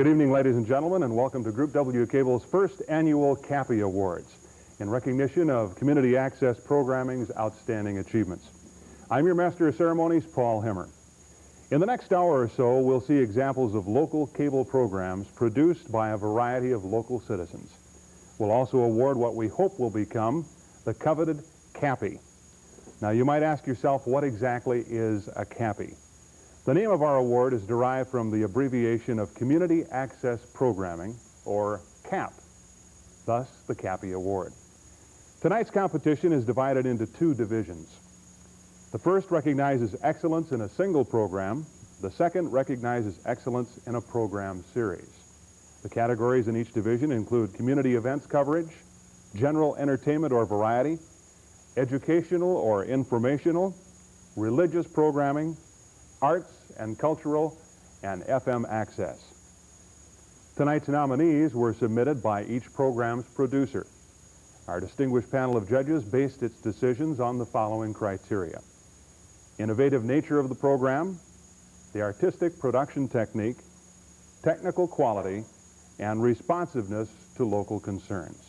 Good evening, ladies and gentlemen, and welcome to Group W Cable's first annual Cappy Awards in recognition of Community Access Programming's outstanding achievements. I'm your Master of Ceremonies, Paul Hemmer. In the next hour or so, we'll see examples of local cable programs produced by a variety of local citizens. We'll also award what we hope will become the coveted Cappy. Now, you might ask yourself, what exactly is a Cappy? The name of our award is derived from the abbreviation of Community Access Programming, or CAP, thus the Cappy Award. Tonight's competition is divided into two divisions. The first recognizes excellence in a single program. The second recognizes excellence in a program series. The categories in each division include community events coverage, general entertainment or variety, educational or informational, religious programming, arts and cultural, and FM access. Tonight's nominees were submitted by each program's producer. Our distinguished panel of judges based its decisions on the following criteria: innovative nature of the program, the artistic production technique, technical quality, and responsiveness to local concerns.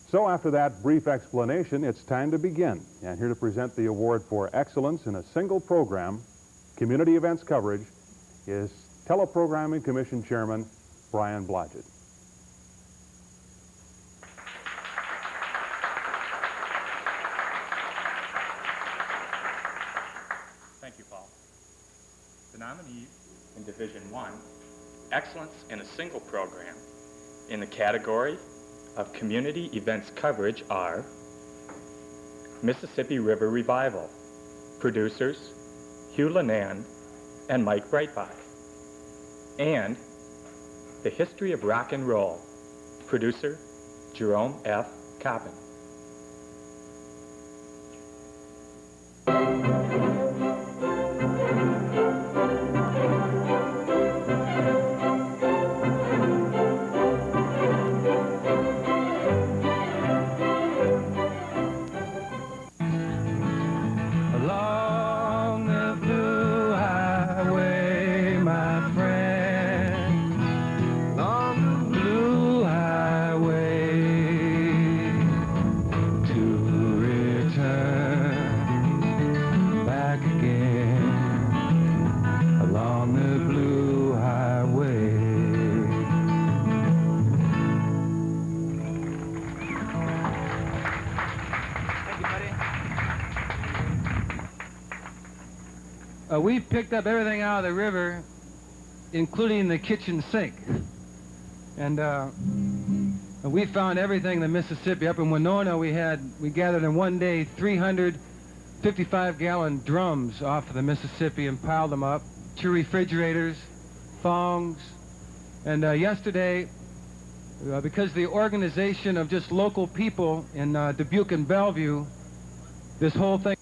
So after that brief explanation, it's time to begin. And here to present the award for excellence in a single program, community events coverage, is Teleprogramming Commission Chairman Brian Blodgett. Thank you, Paul. The nominees in Division 1, Excellence in a Single Program, in the category of Community Events Coverage are Mississippi River Revival, producers Hugh Lenan and Mike Breitbach, and The History of Rock and Roll, producer Jerome F. Coppin. We picked up everything out of the river, including the kitchen sink. And we found everything in the Mississippi. Up in Winona, we gathered in one day 355-gallon drums off of the Mississippi and piled them up, 2 refrigerators, thongs. And yesterday, because of the organization of just local people in Dubuque and Bellevue, this whole thing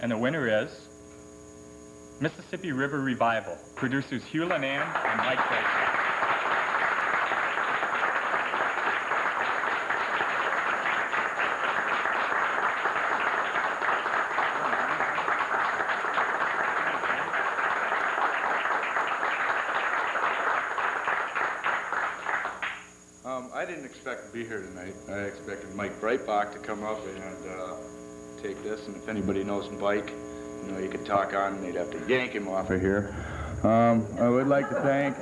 And the winner is Mississippi River Revival, producers Hugh Lenan and Mike Breitbach. expect to be here tonight. I expected Mike Breitbach to come up and take this, and if anybody knows Mike, you know, you could talk on and they'd have to yank him off of here. I would like to thank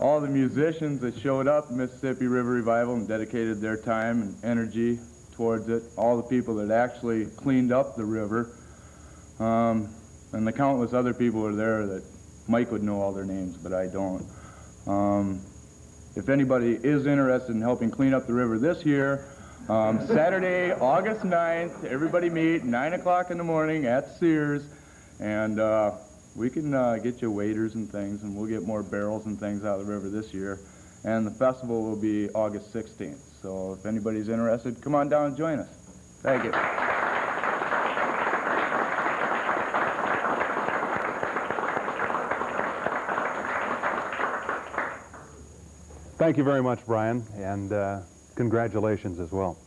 all the musicians that showed up at Mississippi River Revival and dedicated their time and energy towards it, all the people that actually cleaned up the river, and the countless other people who are there that Mike would know all their names, but I don't. If anybody is interested in helping clean up the river this year, Saturday, August 9th, everybody meet, 9 o'clock in the morning at Sears, and we can get you waders and things, and we'll get more barrels and things out of the river this year. And the festival will be August 16th. So if anybody's interested, come on down and join us. Thank you. Thank you very much, Brian, and congratulations as well.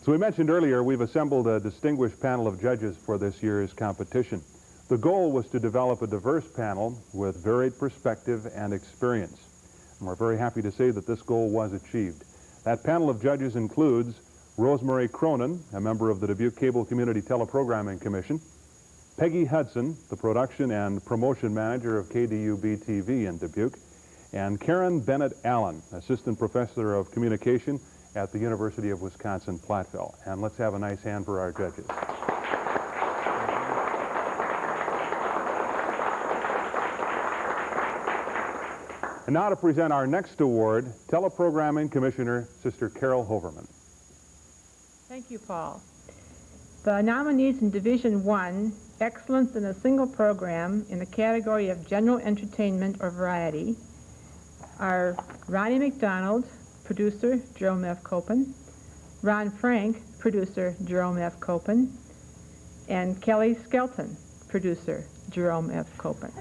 So we mentioned earlier, we've assembled a distinguished panel of judges for this year's competition. The goal was to develop a diverse panel with varied perspective and experience. And we're very happy to say that this goal was achieved. That panel of judges includes Rosemary Cronin, a member of the Dubuque Cable Community Teleprogramming Commission, Peggy Hudson, the production and promotion manager of KDUB-TV in Dubuque, and Karen Bennett Allen, assistant professor of communication at the University of Wisconsin-Platteville. And let's have a nice hand for our judges. And now to present our next award, Teleprogramming Commissioner Sister Carol Hoverman. Thank you, Paul. The nominees in Division 1, Excellence in a Single Program in the category of General Entertainment or Variety, are Ronnie McDonald, producer Jerome F. Copen, Ron Frank, producer Jerome F. Copen, and Kelly Skelton, producer Jerome F. Copen.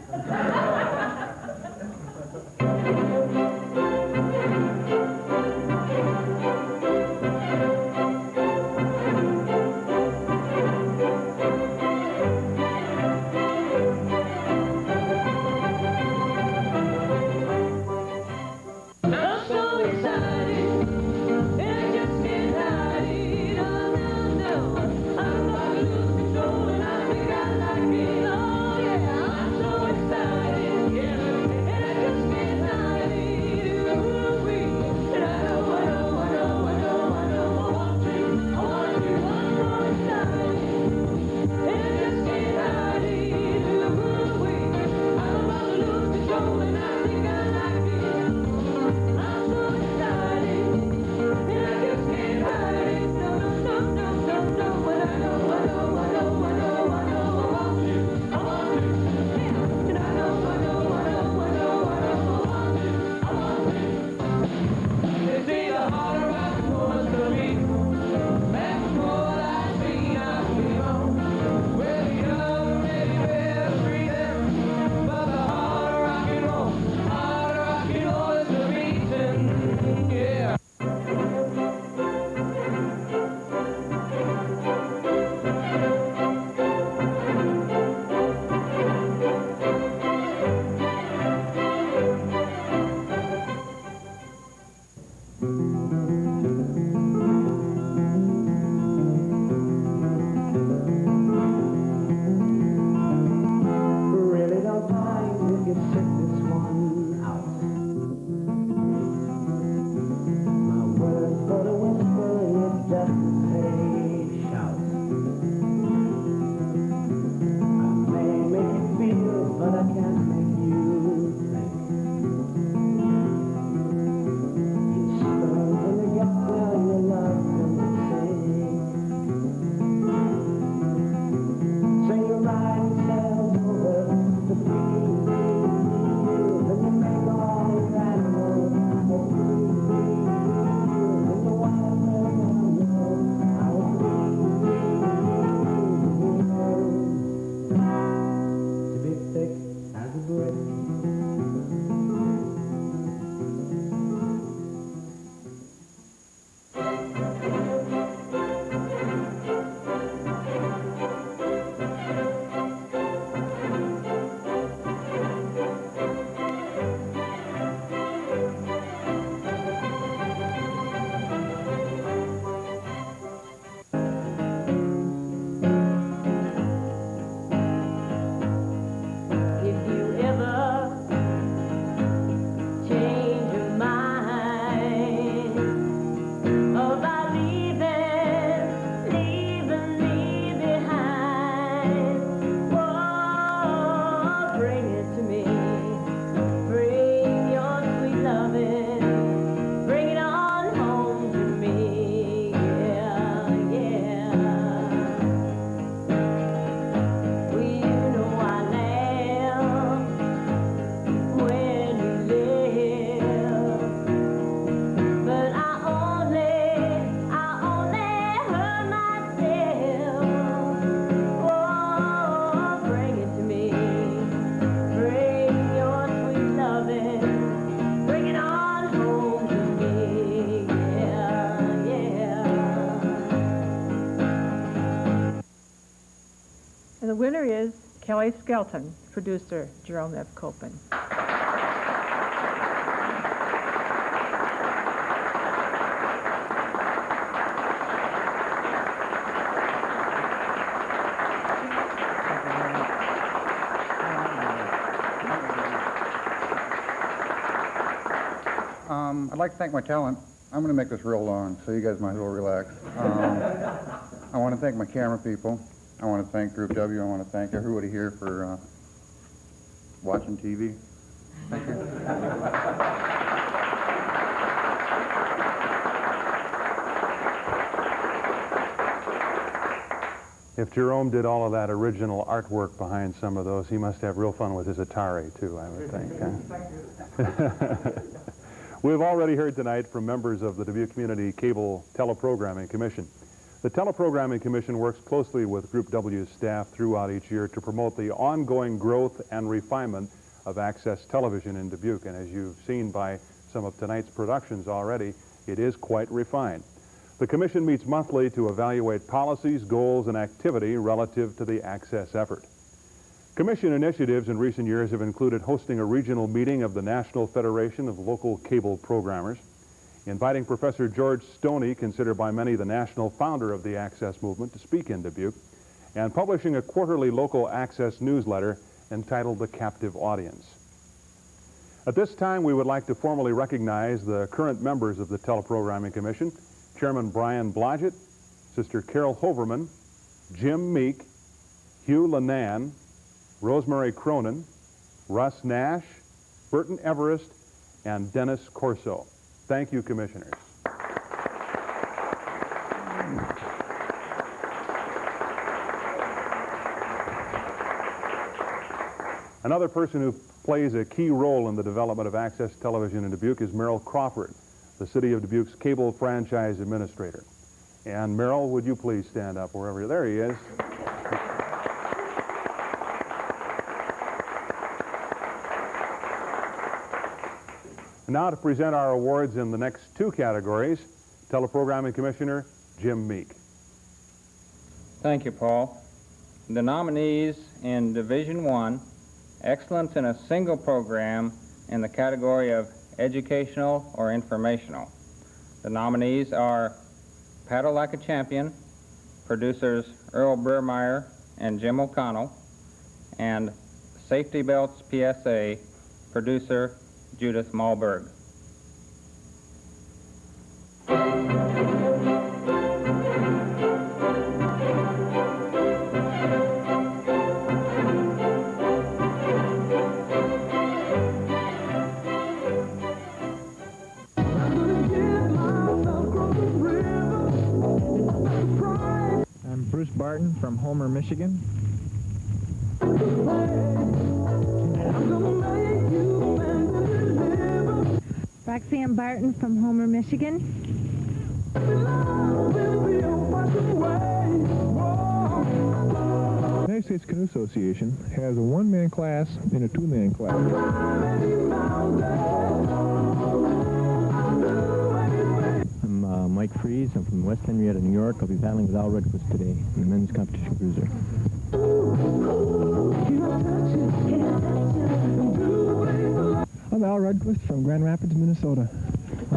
Yeah. the winner is Kelly Skelton, producer Jerome F. Copen. I'd like to thank my talent. I'm going to make this real long, so you guys might as well relax. I want to thank my camera people. I want to thank Group W. I want to thank everybody here for watching TV. Thank you. If Jerome did all of that original artwork behind some of those, he must have real fun with his Atari, too, I would think. We've already heard tonight from members of the Dubuque Community Cable Teleprogramming Commission. The Teleprogramming Commission works closely with Group W's staff throughout each year to promote the ongoing growth and refinement of access television in Dubuque. And as you've seen by some of tonight's productions already, it is quite refined. The Commission meets monthly to evaluate policies, goals, and activity relative to the access effort. Commission initiatives in recent years have included hosting a regional meeting of the National Federation of Local Cable Programmers, inviting Professor George Stoney, considered by many the national founder of the access movement, to speak in Dubuque, and publishing a quarterly local access newsletter entitled The Captive Audience. At this time, we would like to formally recognize the current members of the Teleprogramming Commission: Chairman Brian Blodgett, Sister Carol Hoverman, Jim Meek, Hugh Lenan, Rosemary Cronin, Russ Nash, Burton Everest, and Dennis Corso. Thank you, Commissioners. Another person who plays a key role in the development of access television in Dubuque is Merrill Crawford, the City of Dubuque's cable franchise administrator. And Merrill, would you please stand up wherever you're... There he is. Now to present our awards in the next two categories, Teleprogramming Commissioner Jim Meek. Thank you, Paul. The nominees in Division 1, Excellence in a Single Program in the category of Educational or Informational. The nominees are Paddle Like a Champion, producers Earl Burmeyer and Jim O'Connell, and Safety Belts PSA, producer Judith Malberg. I'm Bruce Barton from Homer, Michigan. Roxanne Barton from Homer, Michigan. The United States Canoe Association has a one-man class and a two-man class. I'm Mike Fries. I'm from West Henrietta, New York. I'll be battling with Al Redquist today in the men's competition cruiser. I'm Al Redquist from Grand Rapids, Minnesota. For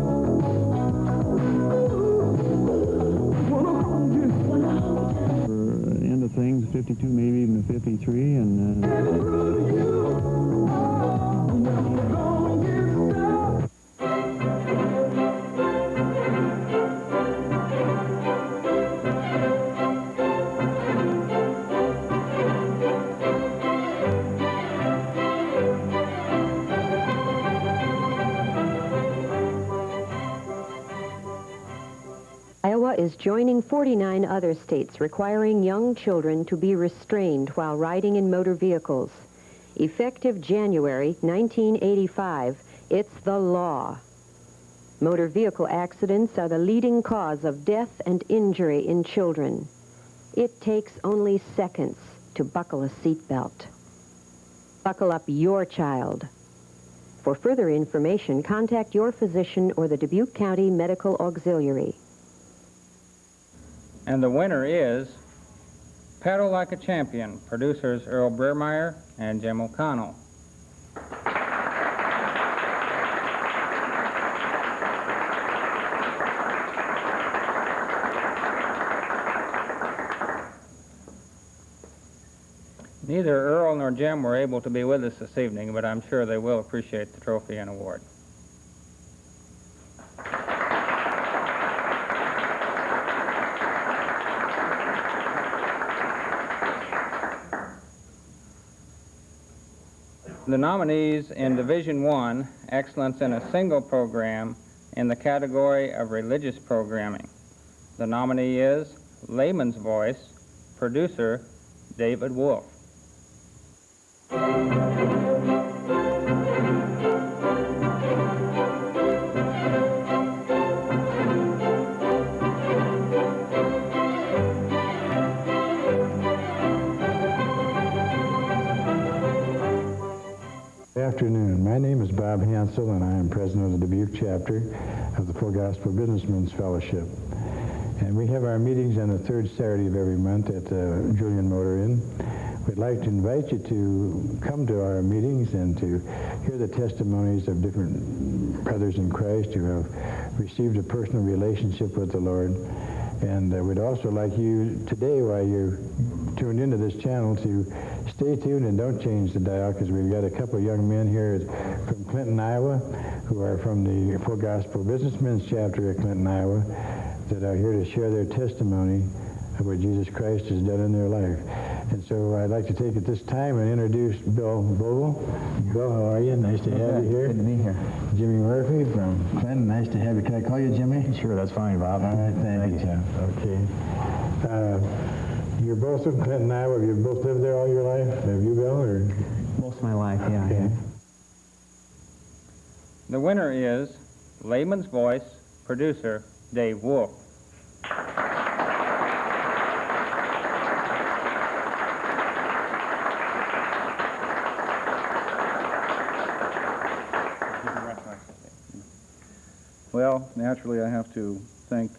end of things, 52, maybe even a 53, and Iowa is joining 49 other states requiring young children to be restrained while riding in motor vehicles. Effective January 1985, it's the law. Motor vehicle accidents are the leading cause of death and injury in children. It takes only seconds to buckle a seatbelt. Buckle up your child. For further information, contact your physician or the Dubuque County Medical Auxiliary. And the winner is Pedal Like a Champion, producers Earl Breermeyer and Jim O'Connell. Neither Earl nor Jim were able to be with us this evening, but I'm sure they will appreciate the trophy and award. The nominees in Division 1, Excellence in a Single Program, in the category of Religious Programming. The nominee is Layman's Voice, producer David Wolf. Afternoon. My name is Bob Hansel, and I am president of the Dubuque chapter of the Full Gospel Businessmen's Fellowship. And we have our meetings on the third Saturday of every month at the Julian Motor Inn. We'd like to invite you to come to our meetings and to hear the testimonies of different brothers in Christ who have received a personal relationship with the Lord. And we'd also like you today, while you're tuned into this channel, to stay tuned and don't change the dial, because we've got a couple of young men here from Clinton, Iowa, who are from the Full Gospel Businessmen's chapter at Clinton, Iowa, that are here to share their testimony of what Jesus Christ has done in their life. And so I'd like to take at this time and introduce Bill Vogel. Bill, how are you? Nice to have you here. Good to be here. Jimmy Murphy from Clinton. Nice to have you. Can I call you Jimmy? Sure, that's fine, Bob. All right, thank you. Okay. You're both from Clinton, Iowa. Have you both lived there all your life? Have you, Bill? Or? Most of my life, yeah. Okay. The winner is Layman's Voice, producer Dave Wolf. Well, naturally, I have to thank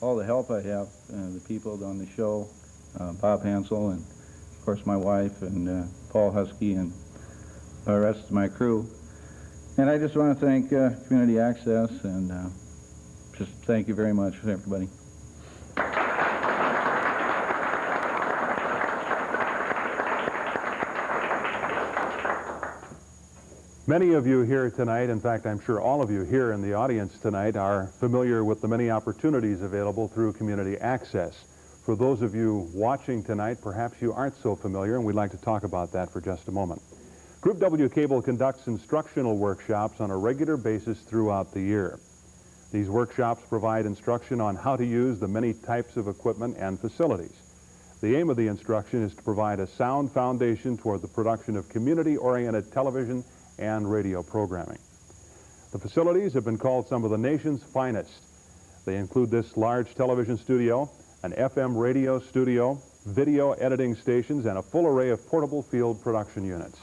all the help I have, the people on the show, Bob Hansel, and of course my wife, and Paul Husky, and the rest of my crew. And I just want to thank Community Access, and just thank you very much, everybody. Many of you here tonight, in fact, I'm sure all of you here in the audience tonight, are familiar with the many opportunities available through Community Access. For those of you watching tonight, perhaps you aren't so familiar, and we'd like to talk about that for just a moment. Group W Cable conducts instructional workshops on a regular basis throughout the year. These workshops provide instruction on how to use the many types of equipment and facilities. The aim of the instruction is to provide a sound foundation toward the production of community-oriented television and radio programming. The facilities have been called some of the nation's finest. They include this large television studio, an FM radio studio, video editing stations, and a full array of portable field production units.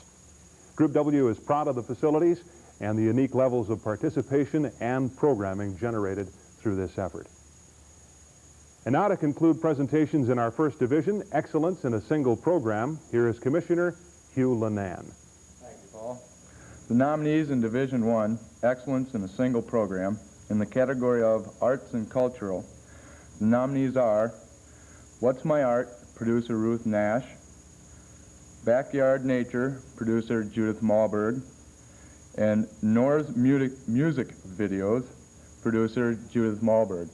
Group W is proud of the facilities and the unique levels of participation and programming generated through this effort. And now to conclude presentations in our first division, Excellence in a Single Program, here is Commissioner Hugh Lenan. Thank you, Paul. The nominees in Division 1, Excellence in a Single Program, in the category of Arts and Cultural, the nominees are What's My Art, producer Ruth Nash, Backyard Nature, producer Judith Malberg, and Nora's Music Videos, producer Judith Malberg.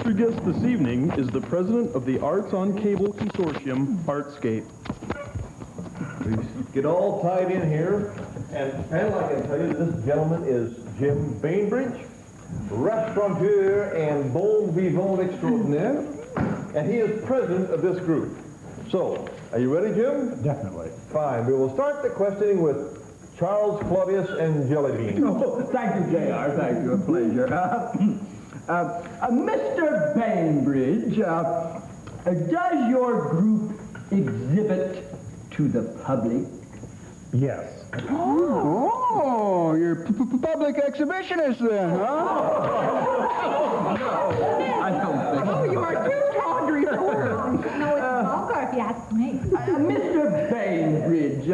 Our guest this evening is the president of the Arts on Cable Consortium, Artscape. Please get all tied in here. And panel, I can tell you this gentleman is Jim Bainbridge, restaurateur and bon vivant extraordinaire, and he is president of this group. So, are you ready, Jim? Definitely. Fine. We will start the questioning with Charles Claudius and Jellybean. Oh, thank you, J.R. Thank you. A pleasure. Mr. Bainbridge, does your group exhibit to the public? Yes. Oh, you're public exhibitionist then, huh? I don't think so. Oh, you are too tawdry for work. No, it's vulgar if you ask me. Mr. Bainbridge,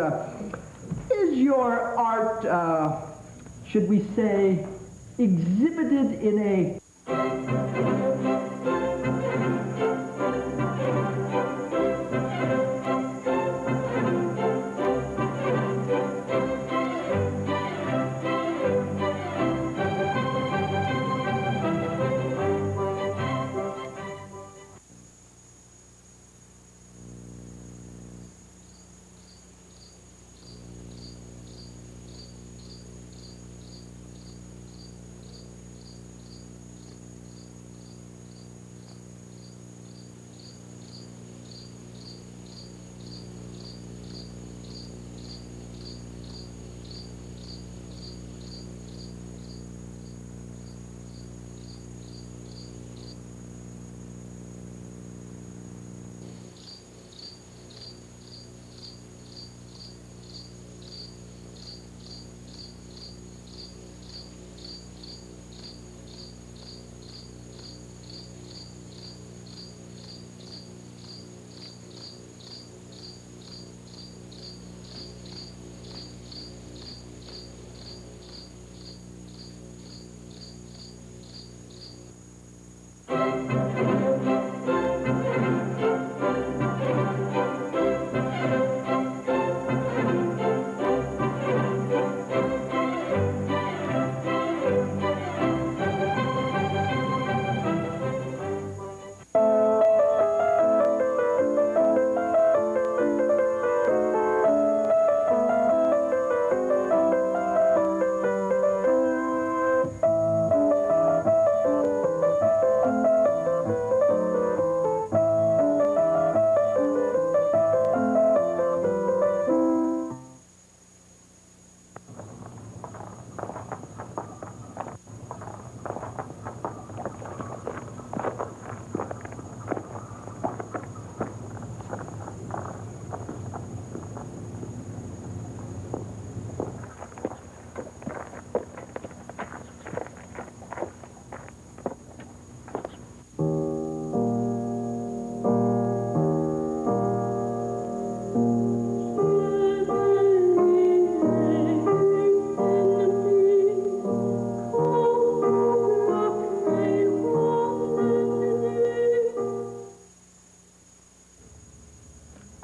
is your art, should we say, exhibited in a...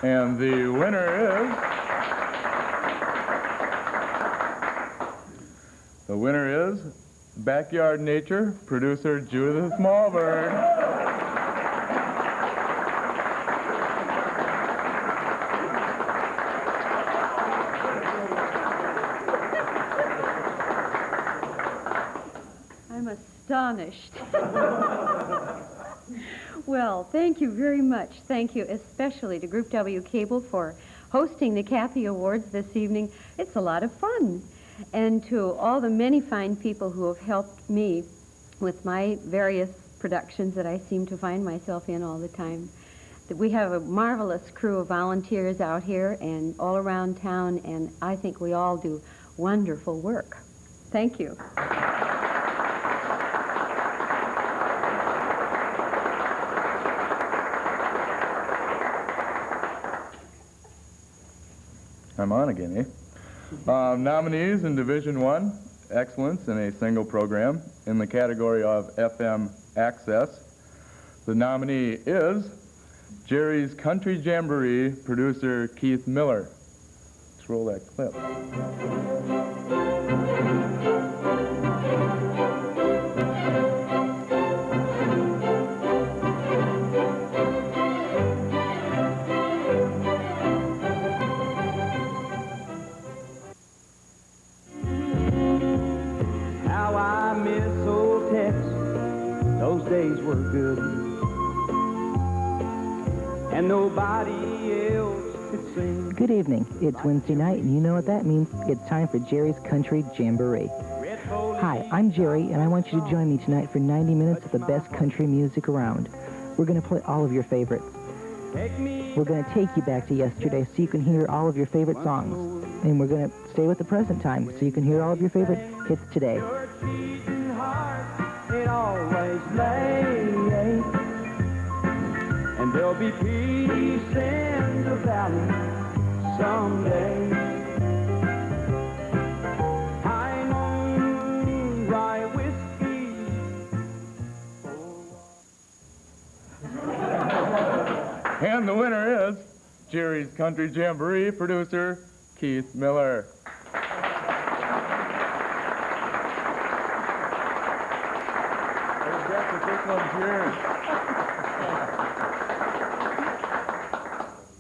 And the winner is Backyard Nature, producer Judith Smallbird. I'm astonished. Well, thank you very much. Thank you especially to Group W Cable for hosting the Cappy Awards this evening. It's a lot of fun. And to all the many fine people who have helped me with my various productions that I seem to find myself in all the time. We have a marvelous crew of volunteers out here and all around town, and I think we all do wonderful work. Thank you. I'm on again, eh? Nominees in Division 1, Excellence in a Single Program, in the category of FM Access. The nominee is Jerry's Country Jamboree producer Keith Miller. Let's roll that clip. How I miss old Tex, those days were good, and nobody else could sing. Good evening. It's Wednesday night, and you know what that means. It's time for Jerry's Country Jamboree. Hi, I'm Jerry, and I want you to join me tonight for 90 minutes of the best country music around. We're going to play all of your favorites. We're going to take you back to yesterday so you can hear all of your favorite songs. And we're going to stay with the present time so you can hear all of your favorite hits today. It always late, and there'll be peace in the valley someday. I know rye whiskey. And the winner is Jerry's Country Jamboree producer, Keith Miller.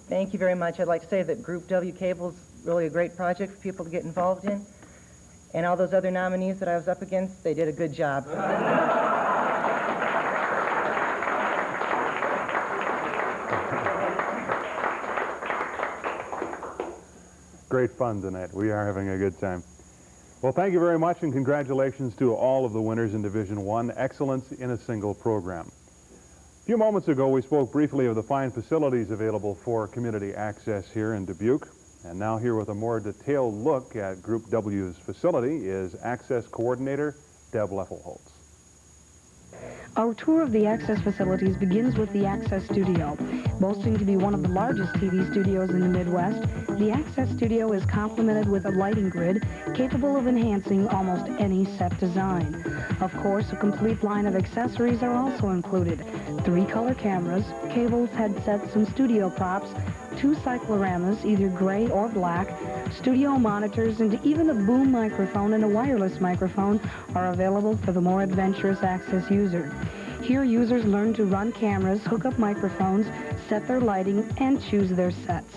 Thank you very much. I'd like to say that Group W Cable is really a great project for people to get involved in. And all those other nominees that I was up against, they did a good job. Great fun tonight. We are having a good time. Well, thank you very much, and congratulations to all of the winners in Division 1, Excellence in a Single Program. A few moments ago, we spoke briefly of the fine facilities available for community access here in Dubuque. And now here with a more detailed look at Group W's facility is Access Coordinator Debra Loeffelholz. Our tour of the Access facilities begins with the Access Studio. Boasting to be one of the largest TV studios in the Midwest, the Access Studio is complemented with a lighting grid capable of enhancing almost any set design. Of course, a complete line of accessories are also included. 3 color cameras, cables, headsets, and studio props, 2 cycloramas, either gray or black, studio monitors, and even a boom microphone and a wireless microphone are available for the more adventurous Access user. Here, users learn to run cameras, hook up microphones, set their lighting, and choose their sets.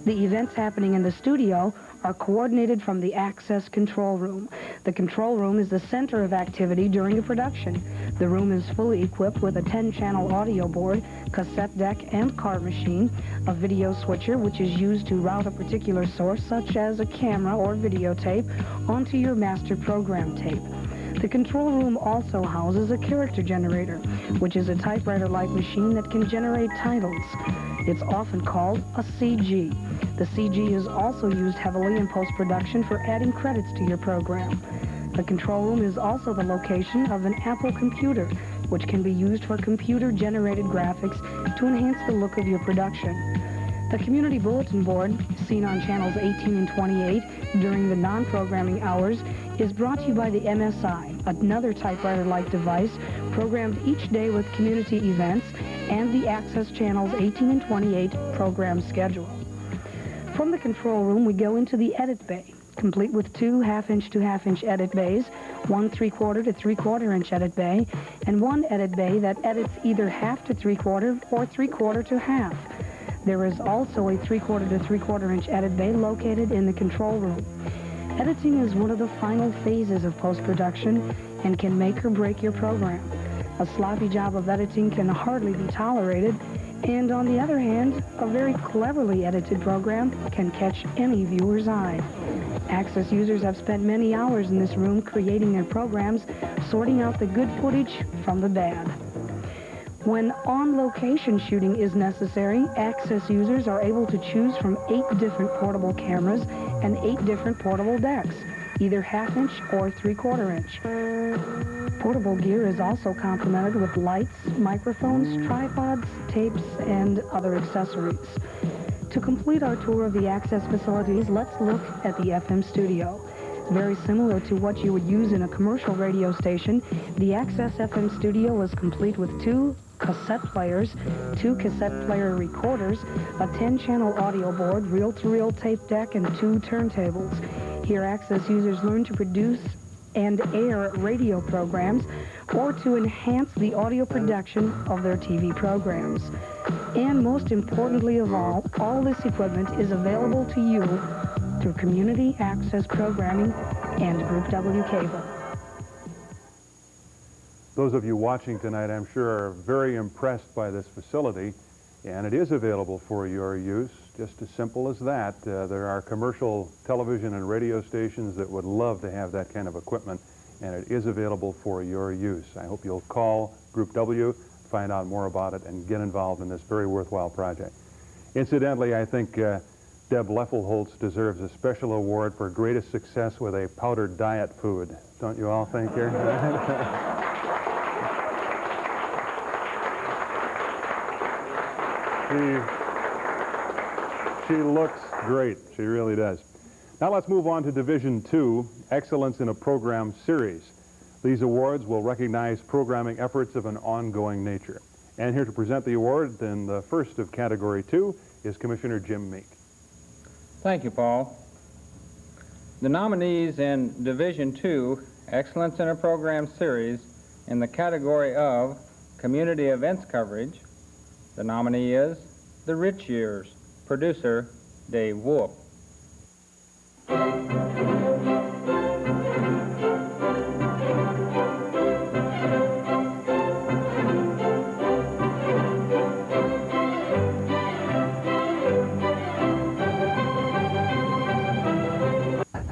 The events happening in the studio are coordinated from the Access control room. The control room is the center of activity during a production. The room is fully equipped with a 10-channel audio board, cassette deck, and card machine, a video switcher which is used to route a particular source, such as a camera or videotape, onto your master program tape. The control room also houses a character generator, which is a typewriter-like machine that can generate titles. It's often called a CG. The CG is also used heavily in post-production for adding credits to your program. The control room is also the location of an Apple computer, which can be used for computer-generated graphics to enhance the look of your production. The community bulletin board, seen on channels 18 and 28 during the non-programming hours, is brought to you by the MSI, another typewriter-like device programmed each day with community events and the Access channels 18 and 28 program schedule. From the control room, we go into the edit bay, complete with 2 half-inch to half-inch edit bays, 1 3/4 to 3/4 inch edit bay, and 1 edit bay that edits either half to 3/4 or 3/4 to half. There is also a 3/4 to 3/4 inch edit bay located in the control room. Editing is one of the final phases of post-production and can make or break your program. A sloppy job of editing can hardly be tolerated, and on the other hand, a very cleverly edited program can catch any viewer's eye. Access users have spent many hours in this room creating their programs, sorting out the good footage from the bad. When on-location shooting is necessary, Access users are able to choose from 8 different portable cameras and 8 different portable decks, either half-inch or 3/4 inch. Portable gear is also complemented with lights, microphones, tripods, tapes, and other accessories. To complete our tour of the Access facilities, let's look at the FM studio. Very similar to what you would use in a commercial radio station, the Access FM studio is complete with 2 cassette players, 2 cassette player recorders, a 10-channel audio board, reel-to-reel tape deck, and 2 turntables. Here, Access users learn to produce and air radio programs or to enhance the audio production of their TV programs. And most importantly of all this equipment is available to you through Community Access Programming and Group W Cable. Those of you watching tonight, I'm sure, are very impressed by this facility, and it is available for your use, just as simple as that. There are commercial television and radio stations that would love to have that kind of equipment, and it is available for your use. I hope you'll call Group W, find out more about it, and get involved in this very worthwhile project. Incidentally, I think Debra Loeffelholz deserves a special award for greatest success with a powdered diet food. Don't you all think here? She looks great. She really does. Now let's move on to Division 2, Excellence in a Program Series. These awards will recognize programming efforts of an ongoing nature. And here to present the award in the first of Category 2 is Commissioner Jim Meek. Thank you, Paul. The nominees in Division 2, Excellence in a Program Series, in the category of Community Events Coverage, the nominee is The Rich Years, producer Dave Wolf.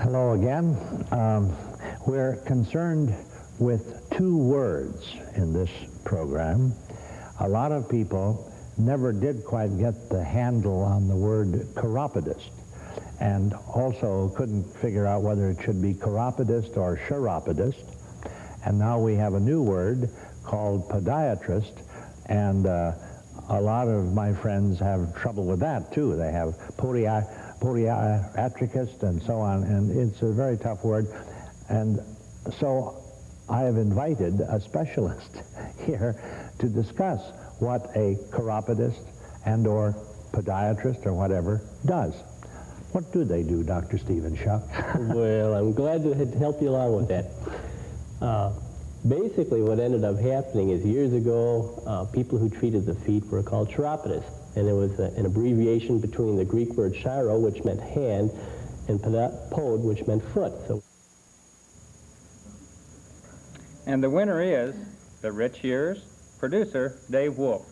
Hello again. We're concerned with two words in this program. A lot of people never did quite get the handle on the word chiropodist, and also couldn't figure out whether it should be chiropodist or chiropodist. And now we have a new word called podiatrist, and a lot of my friends have trouble with that too. They have podiatricist and so on, and it's a very tough word. And so I have invited a specialist here to discuss what a chiropodist and or podiatrist or whatever does. What do they do, Dr. Stephen Schuck? Well, I'm glad to help you along with that. Basically, what ended up happening is years ago, people who treated the feet were called chiropodists. And it was an abbreviation between the Greek word chiro, which meant hand, and pod, which meant foot. So. And the winner is The Rich Years, producer Dave Wolf.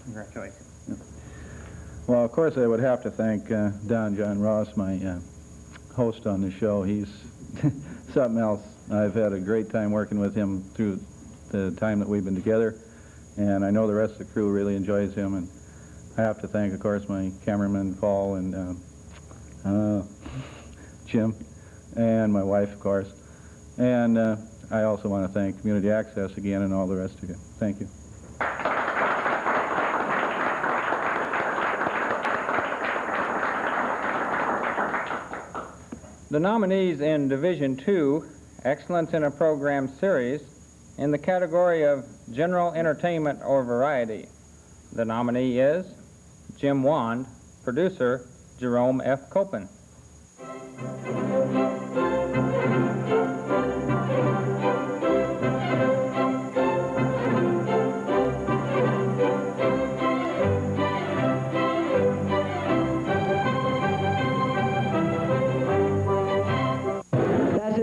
Congratulations. Well, of course, I would have to thank Don John Ross, my host on the show. He's something else. I've had a great time working with him through the time that we've been together, and I know the rest of the crew really enjoys him. And I have to thank, of course, my cameraman, Paul, and Jim, and my wife, of course. And I also want to thank Community Access again and all the rest of you. Thank you. The nominees in Division 2, Excellence in a Program Series, in the category of General Entertainment or Variety. The nominee is Jim Wand, producer Jerome F. Copen.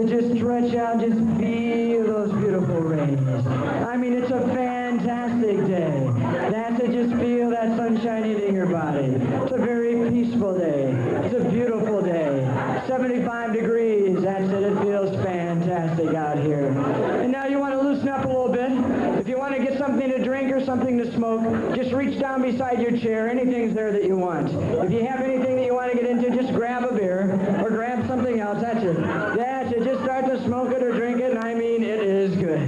Just stretch out, just feel those beautiful rays. I mean, it's a fantastic day. That's it, just feel that sunshine hitting your body. It's a very peaceful day. It's a beautiful day. 75 degrees, that's it, it feels fantastic out here. And now you want to loosen up a little bit. If you want to get something to drink or something to smoke, just reach down beside your chair. Anything's there that you want. If you have anything that you want to get into, just grab a beer or grab something else. That's it. That's it. Just start to smoke it or drink it, and I mean, it is good.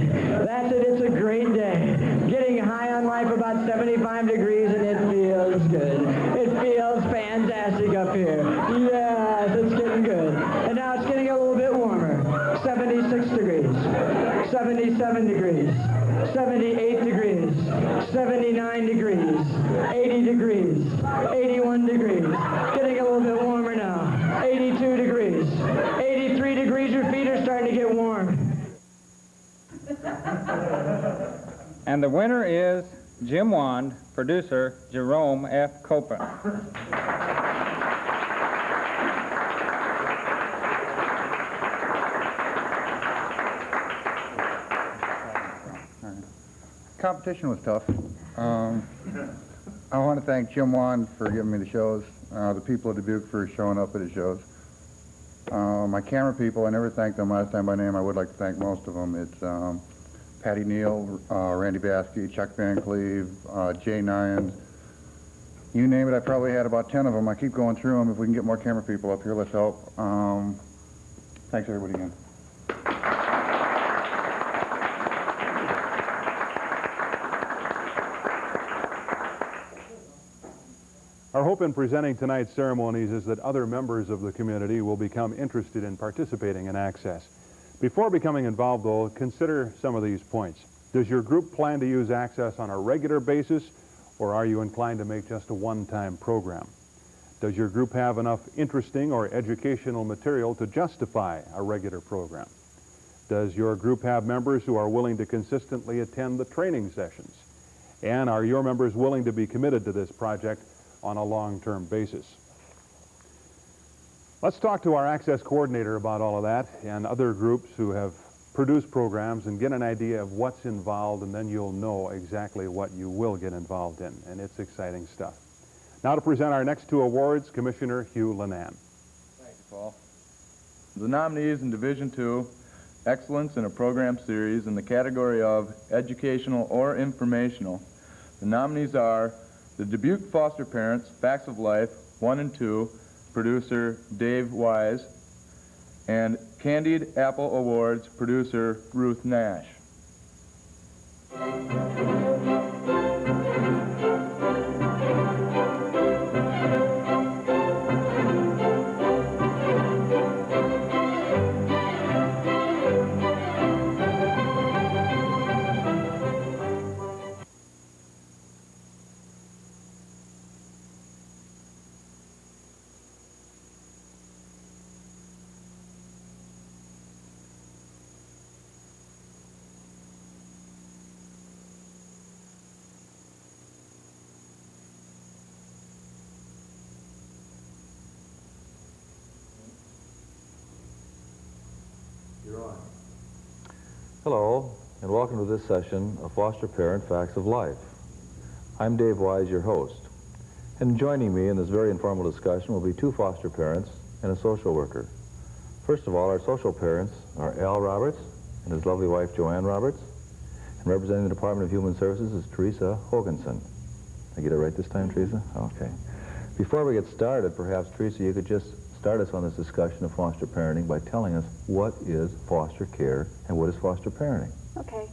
That's it. It's a great day. Getting high on life, about 75 degrees, and it feels good. It feels fantastic up here. Yes, it's getting good. And now it's getting a little bit warmer. 76 degrees, 77 degrees, 78 degrees, 79 degrees, 80 degrees, 81 degrees. Getting a little bit warmer now. 82 degrees, 83 degrees. Your feet are starting to get warm. And the winner is Jim Wand, producer Jerome F. Copen. Competition was tough. I want to thank Jim Wan for giving me the shows, the people of Dubuque for showing up at his shows. My camera people, I never thanked them last time by name. I would like to thank most of them. It's Patty Neal, Randy Baskey, Chuck Van Cleve, Jay Nyans. You name it, I probably had about 10 of them. I keep going through them. If we can get more camera people up here, let's help. Thanks, everybody, again. Our hope in presenting tonight's ceremonies is that other members of the community will become interested in participating in Access. Before becoming involved, though, consider some of these points. Does your group plan to use Access on a regular basis, or are you inclined to make just a one-time program? Does your group have enough interesting or educational material to justify a regular program? Does your group have members who are willing to consistently attend the training sessions? And are your members willing to be committed to this project on a long-term basis? Let's talk to our Access coordinator about all of that and other groups who have produced programs and get an idea of what's involved, and then you'll know exactly what you will get involved in, and it's exciting stuff. Now to present our next two awards, Commissioner Hugh Lenan. Thank you, Paul. The nominees in Division II, Excellence in a Program Series in the category of Educational or Informational. The nominees are the Dubuque Foster Parents, Facts of Life, 1 and 2, producer Dave Wise, and Candied Apple Awards, producer Ruth Nash. Hello, and welcome to this session of Foster Parent Facts of Life. I'm Dave Wise, your host. And joining me in this very informal discussion will be two foster parents and a social worker. First of all, our social parents are Al Roberts and his lovely wife Joanne Roberts. And representing the Department of Human Services is Teresa Hoganson. Did I get it right this time, Teresa? Okay. Before we get started, perhaps, Teresa, you could just start us on this discussion of foster parenting by telling us what is foster care and what is foster parenting. Okay.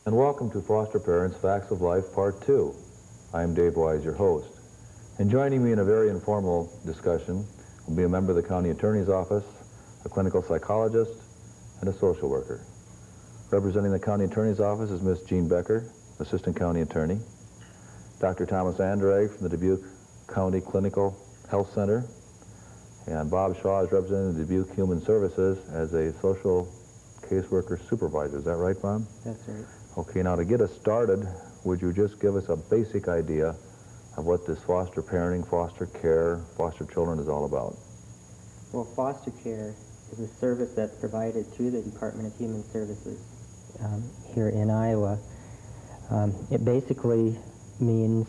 And welcome to Foster Parents Facts of Life Part 2. I'm Dave Wise, your host. And joining me in a very informal discussion will be a member of the County Attorney's Office, a clinical psychologist, and a social worker. Representing the County Attorney's Office is Miss Jean Becker, Assistant County Attorney, Dr. Thomas Andrade from the Dubuque County Clinical Health Center, and Bob Shaw is representing the Dubuque Human Services as a social caseworker supervisor. Is that right, Bob? That's right. Okay, now to get us started, would you just give us a basic idea of what this foster parenting, foster care, foster children is all about? Well, foster care is a service that's provided through the Department of Human Services here in Iowa. It basically means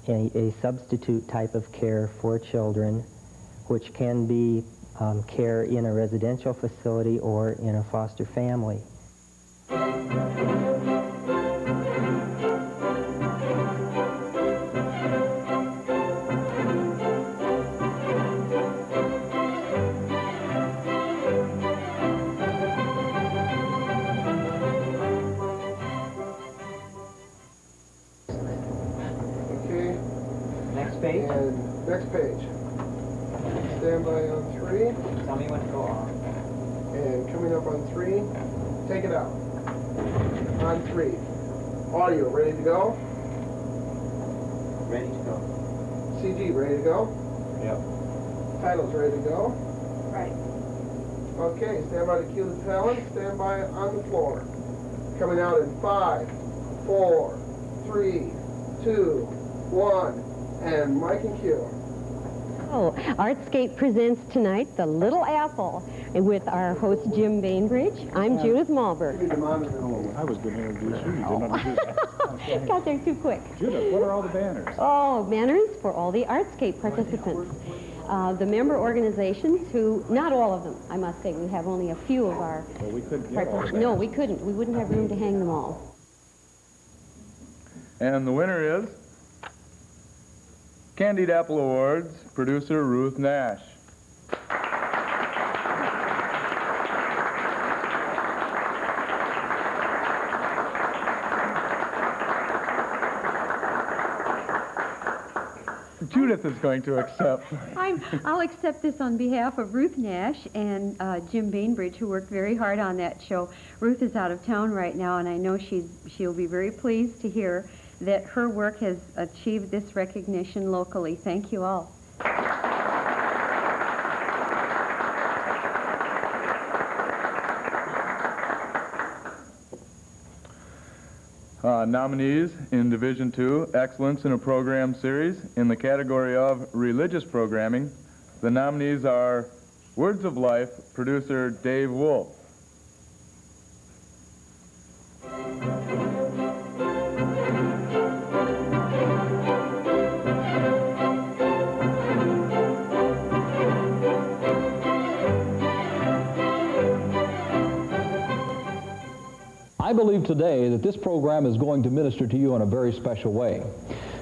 a substitute type of care for children, which can be care in a residential facility or in a foster family. Next page. Stand by on 3. Tell me when to go on. And coming up on 3, take it out. On 3. Audio, ready to go? Ready to go. CG, ready to go? Yep. Titles, ready to go? Right. Okay, stand by to cue the talent. Stand by on the floor. Coming out in 5, 4, 3, 2, 1, and mic and cue. Oh, Artscape presents tonight The Little Apple with our host Jim Bainbridge. I'm Judith Malberg. I was going to introduce you. You didn't introduce me. Got there too quick. Judith, what are all the banners? Oh, banners for all the Artscape participants. The member organizations who, not all of them, I must say, we have only a few of our... Well, we couldn't get all No, we couldn't. We wouldn't have room to hang them all. And the winner is Candied Apple Awards, producer Ruth Nash. Judith is going to accept. I'll accept this on behalf of Ruth Nash and Jim Bainbridge, who worked very hard on that show. Ruth is out of town right now, and I know she'll be very pleased to hear that her work has achieved this recognition locally. Thank you all. Nominees in Division 2, Excellence in a Program Series, in the category of Religious Programming. The nominees are Words of Life, producer Dave Wolf. I believe today that this program is going to minister to you in a very special way.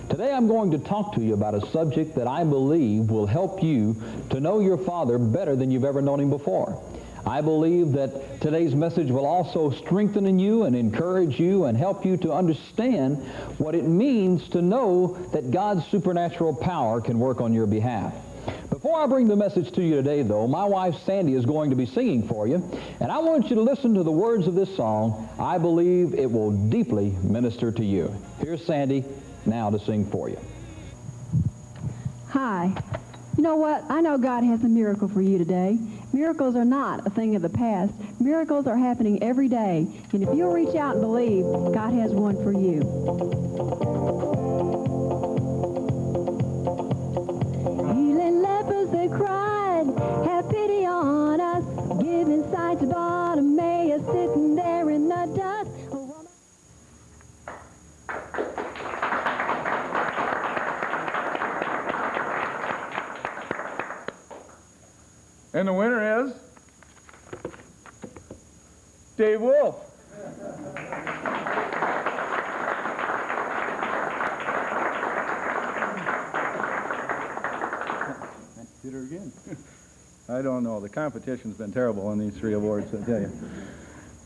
Today I'm going to talk to you about a subject that I believe will help you to know your Father better than you've ever known Him before. I believe that today's message will also strengthen in you and encourage you and help you to understand what it means to know that God's supernatural power can work on your behalf. Before I bring the message to you today, though, my wife Sandy is going to be singing for you, and I want you to listen to the words of this song. I believe it will deeply minister to you. Here's Sandy now to sing for you. Hi. You know what? I know God has a miracle for you today. Miracles are not a thing of the past. Miracles are happening every day. And if you'll reach out and believe, God has one for you. Healing lepers that cried, have pity on us. Giving sight to Bartimaeus sitting there in the dust. And the winner is Dave Wolf. Did her again. I don't know. The competition's been terrible on these three awards, I tell you.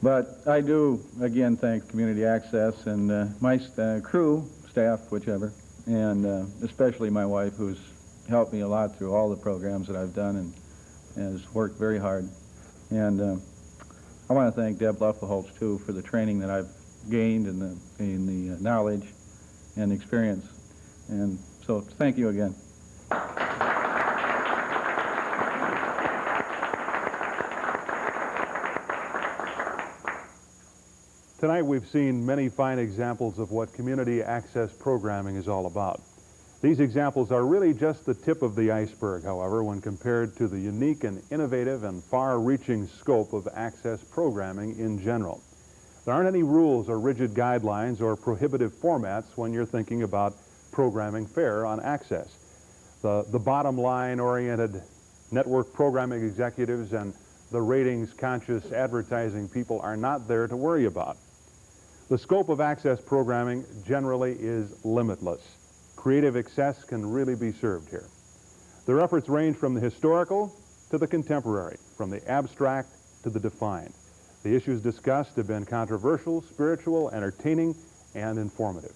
But I do, again, thank Community Access and my crew, staff, whichever, and especially my wife, who's helped me a lot through all the programs that I've done and has worked very hard. And I want to thank Debra Loeffelholz, too, for the training that I've gained and the knowledge and experience. And so thank you again. Tonight we've seen many fine examples of what community access programming is all about. These examples are really just the tip of the iceberg, however, when compared to the unique and innovative and far-reaching scope of access programming in general. There aren't any rules or rigid guidelines or prohibitive formats when you're thinking about programming fair on access. The bottom line-oriented network programming executives and the ratings-conscious advertising people are not there to worry about. The scope of access programming generally is limitless. Creative excess can really be served here. Their efforts range from the historical to the contemporary, from the abstract to the defined. The issues discussed have been controversial, spiritual, entertaining, and informative.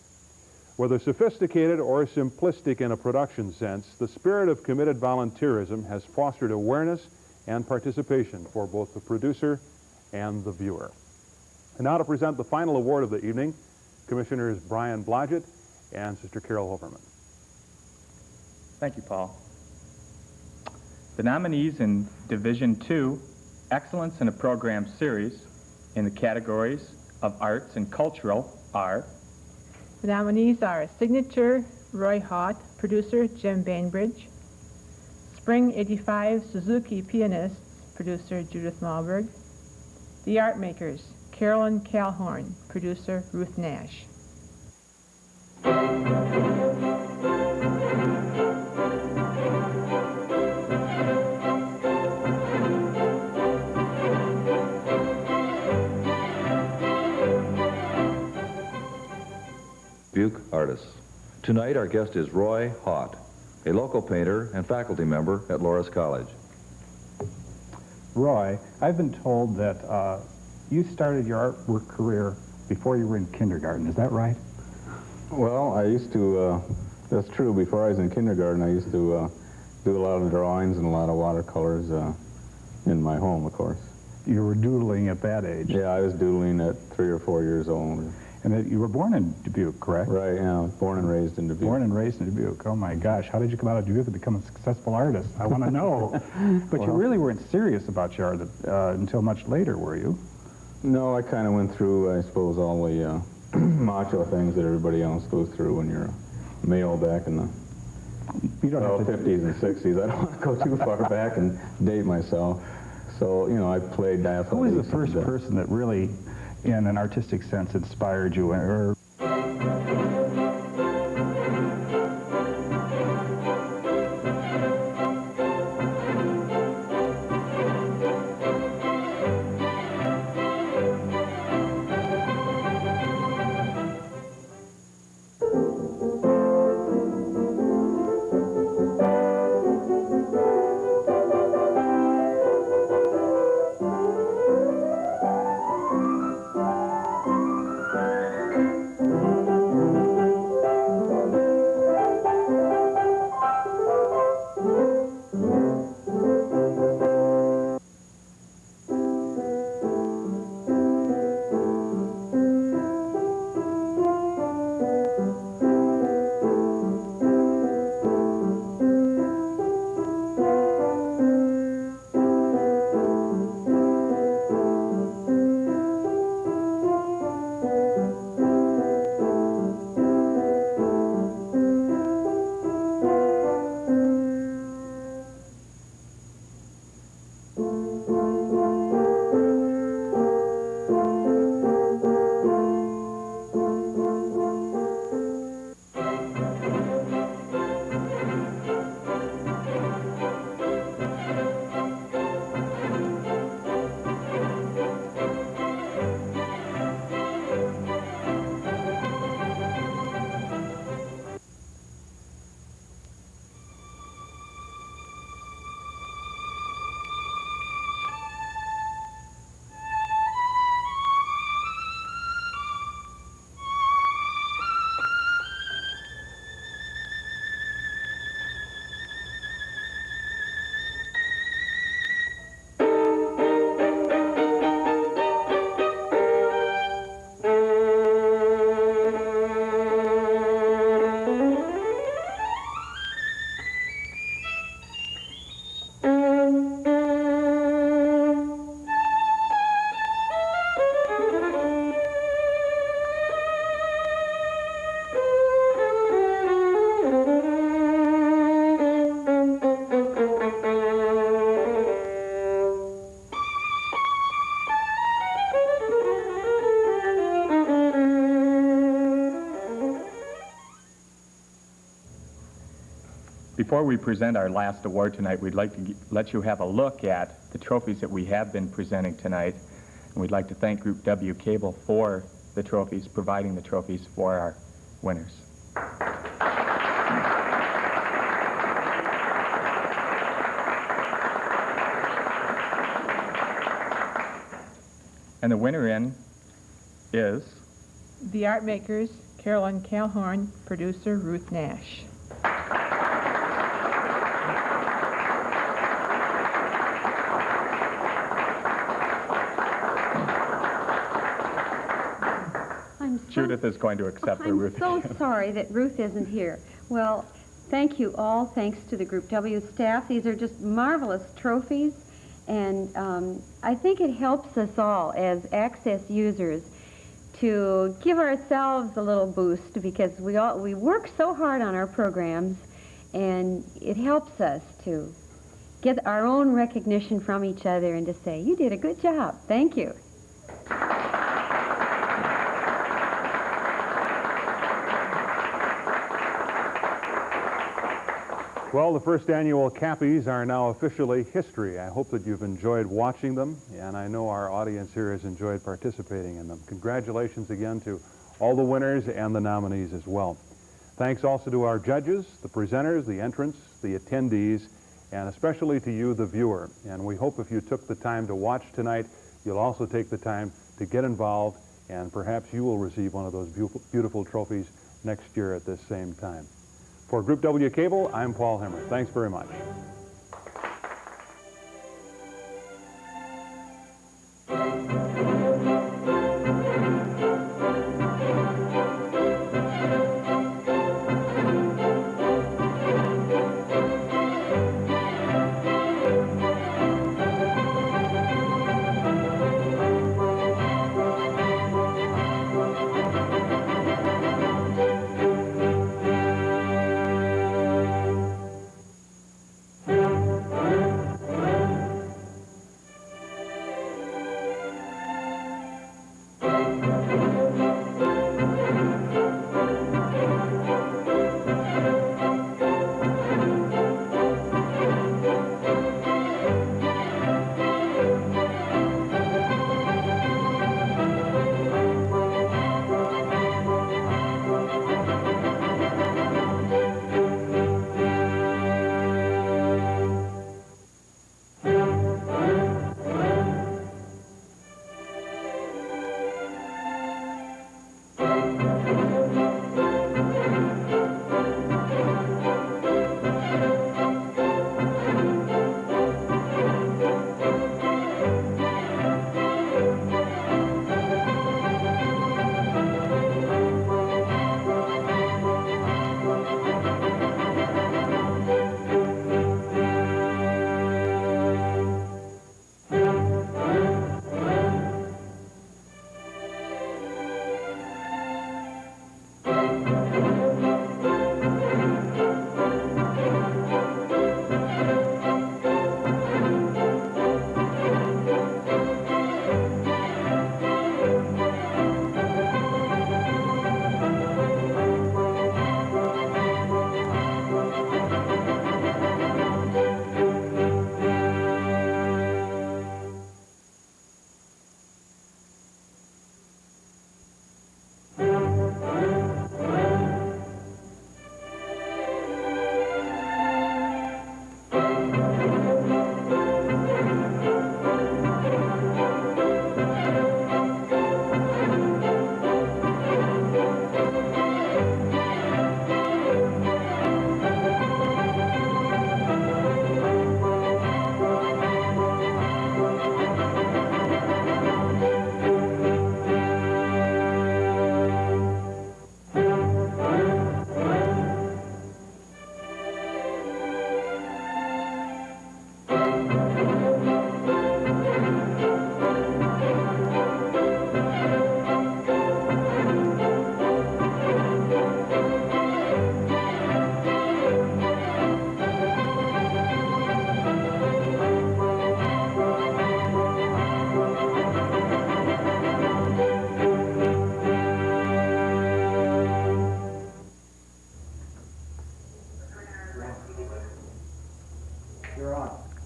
Whether sophisticated or simplistic in a production sense, the spirit of committed volunteerism has fostered awareness and participation for both the producer and the viewer. And now to present the final award of the evening, Commissioners Brian Blodgett and Sister Carol Hoverman. Thank you, Paul. The nominees in Division 2, Excellence in a Program Series, in the categories of Arts and Cultural are The nominees are Signature, Roy Haught, producer Jim Bainbridge, Spring 85 Suzuki pianists, producer Judith Malberg, The Art Makers, Carolyn Calhorn, producer Ruth Nash. Dubuque artists. Tonight our guest is Roy Haught, a local painter and faculty member at Loras College. Roy, I've been told that you started your artwork career before you were in kindergarten. Is that right? Well, I used to, that's true. Before I was in kindergarten, I used to do a lot of drawings and a lot of watercolors in my home, of course. You were doodling at that age? Yeah, I was doodling at 3 or 4 years old. And that you were born in Dubuque, correct? Right, yeah, born and raised in Dubuque. Born and raised in Dubuque. Oh my gosh, how did you come out of Dubuque and become a successful artist? I want to know. But you really weren't serious about your art until much later, were you? No, I kind of went through, I suppose, all the macho things that everybody else goes through when you're a male back in the 50s and 60s. I don't want to go too far back and date myself. So, you know, I played athletics. Who was the first person that really, in an artistic sense, inspired you? Or Before we present our last award tonight, we'd like to let you have a look at the trophies that we have been presenting tonight. And we'd like to thank Group W Cable for the trophies, providing the trophies for our winners. And the winner in is... The Art Makers, Carolyn Calhorn, producer Ruth Nash. Judith is going to accept her, Ruth. I'm so sorry that Ruth isn't here. Well, thank you all. Thanks to the Group W staff. These are just marvelous trophies, and I think it helps us all as access users to give ourselves a little boost, because we work so hard on our programs, and it helps us to get our own recognition from each other and to say, you did a good job. Thank you. Well, the first annual Cappies are now officially history. I hope that you've enjoyed watching them, and I know our audience here has enjoyed participating in them. Congratulations again to all the winners and the nominees as well. Thanks also to our judges, the presenters, the entrants, the attendees, and especially to you, the viewer. And we hope if you took the time to watch tonight, you'll also take the time to get involved, and perhaps you will receive one of those beautiful trophies next year at this same time. For Group W Cable, I'm Paul Hemmer. Thanks very much.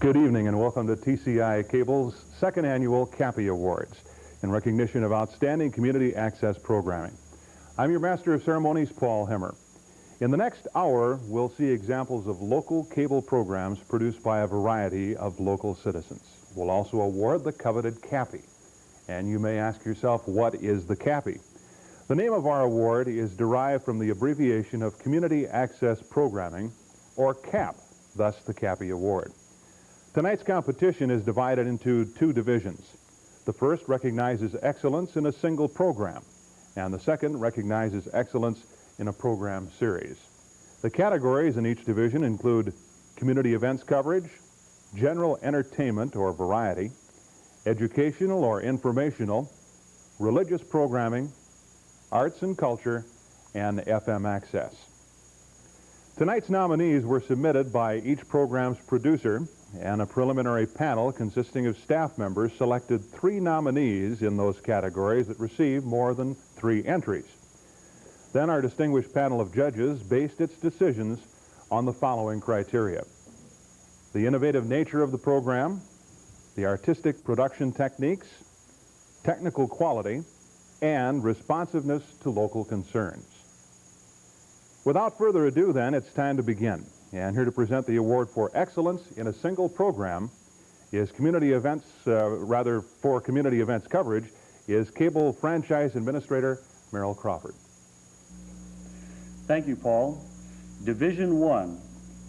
Good evening and welcome to TCI Cable's second annual Cappy Awards in recognition of outstanding community access programming. I'm your Master of Ceremonies, Paul Hemmer. In the next hour, we'll see examples of local cable programs produced by a variety of local citizens. We'll also award the coveted Cappy. And you may ask yourself, what is the Cappy? The name of our award is derived from the abbreviation of Community Access Programming, or CAP, thus the Cappy Award. Tonight's competition is divided into two divisions. The first recognizes excellence in a single program, and the second recognizes excellence in a program series. The categories in each division include community events coverage, general entertainment or variety, educational or informational, religious programming, arts and culture, and FM access. Tonight's nominees were submitted by each program's producer, and a preliminary panel consisting of staff members selected 3 nominees in those categories that received more than 3 entries. Then our distinguished panel of judges based its decisions on the following criteria: the innovative nature of the program, the artistic production techniques, technical quality, and responsiveness to local concerns. Without further ado, then, it's time to begin. And here to present the award for excellence in a single program is community events, for community events coverage, is Cable Franchise Administrator Merrill Crawford. Thank you, Paul. Division 1,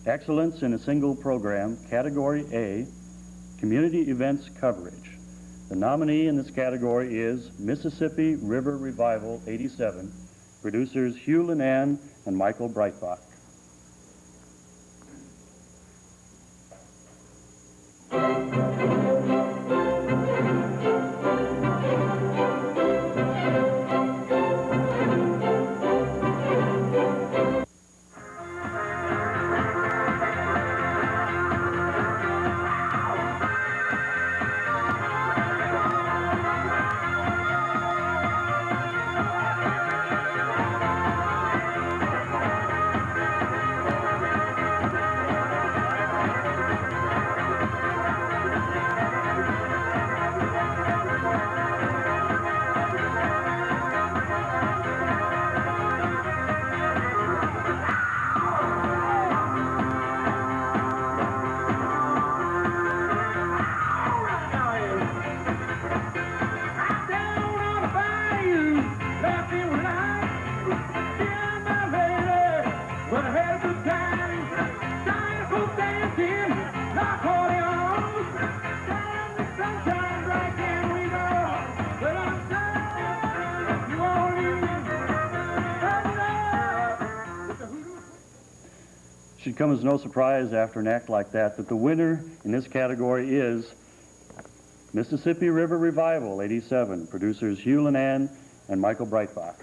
Excellence in a Single Program, Category A, Community Events Coverage. The nominee in this category is Mississippi River Revival 87, producers Hugh Linan and Michael Breitbach. Should come as no surprise after an act like that the winner in this category is Mississippi River Revival 87, producers Hugh Linan and Michael Breitbach.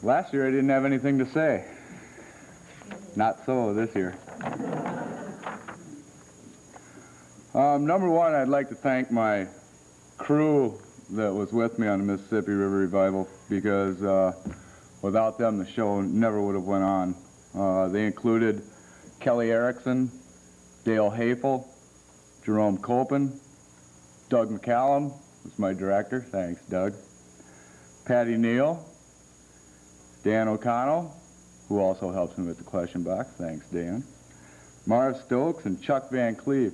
Last year I didn't have anything to say. Not so this year. Number one, I'd like to thank my crew that was with me on the Mississippi River Revival, because without them the show never would have went on. They included Kelly Erickson, Dale Hafel, Jerome Copen, Doug McCallum, who's my director, thanks Doug, Patty Neal, Dan O'Connell, who also helps me with the question box, thanks Dan, Marv Stokes, and Chuck Van Cleef.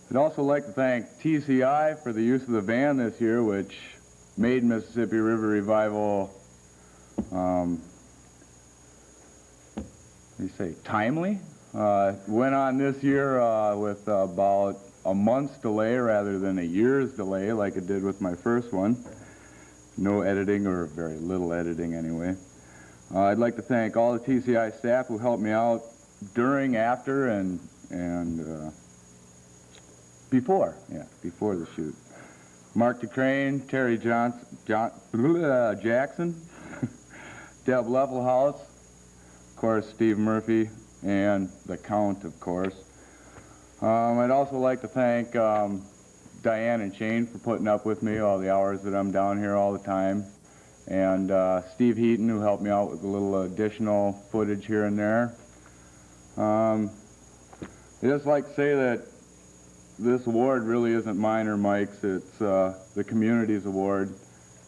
I'd also like to thank TCI for the use of the van this year, which made Mississippi River Revival, timely. Went on this year with about a month's delay rather than a year's delay like it did with my first one. No editing, or very little editing anyway. I'd like to thank all the TCI staff who helped me out during, after, and before the shoot. Mark DeCrane, Terry Jackson, Deb Loeffelholz, of course Steve Murphy, and the Count, of course. I'd also like to thank Diane and Shane for putting up with me all the hours that I'm down here all the time, and Steve Heaton, who helped me out with a little additional footage here and there. I'd just like to say that this award really isn't mine or Mike's. It's the community's award.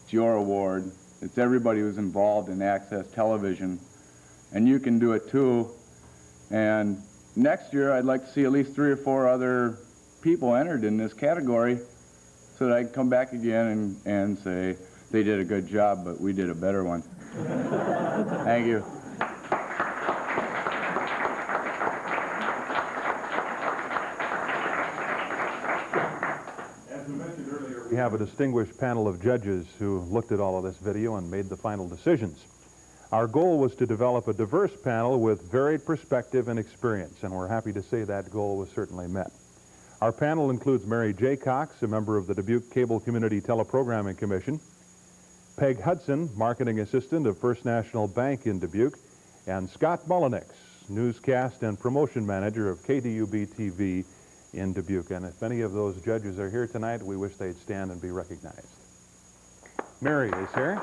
It's your award. It's everybody who's involved in Access Television, and you can do it too. And next year I'd like to see at least 3 or 4 other people entered in this category so that I can come back again and say they did a good job, but we did a better one. Thank you. We have a distinguished panel of judges who looked at all of this video and made the final decisions. Our goal was to develop a diverse panel with varied perspective and experience, and we're happy to say that goal was certainly met. Our panel includes Mary J. Cox, a member of the Dubuque Cable Community Teleprogramming Commission, Peg Hudson, Marketing Assistant of First National Bank in Dubuque, and Scott Mullenix, Newscast and Promotion Manager of KDUB-TV in Dubuque. And if any of those judges are here tonight, we wish they'd stand and be recognized. Mary is here.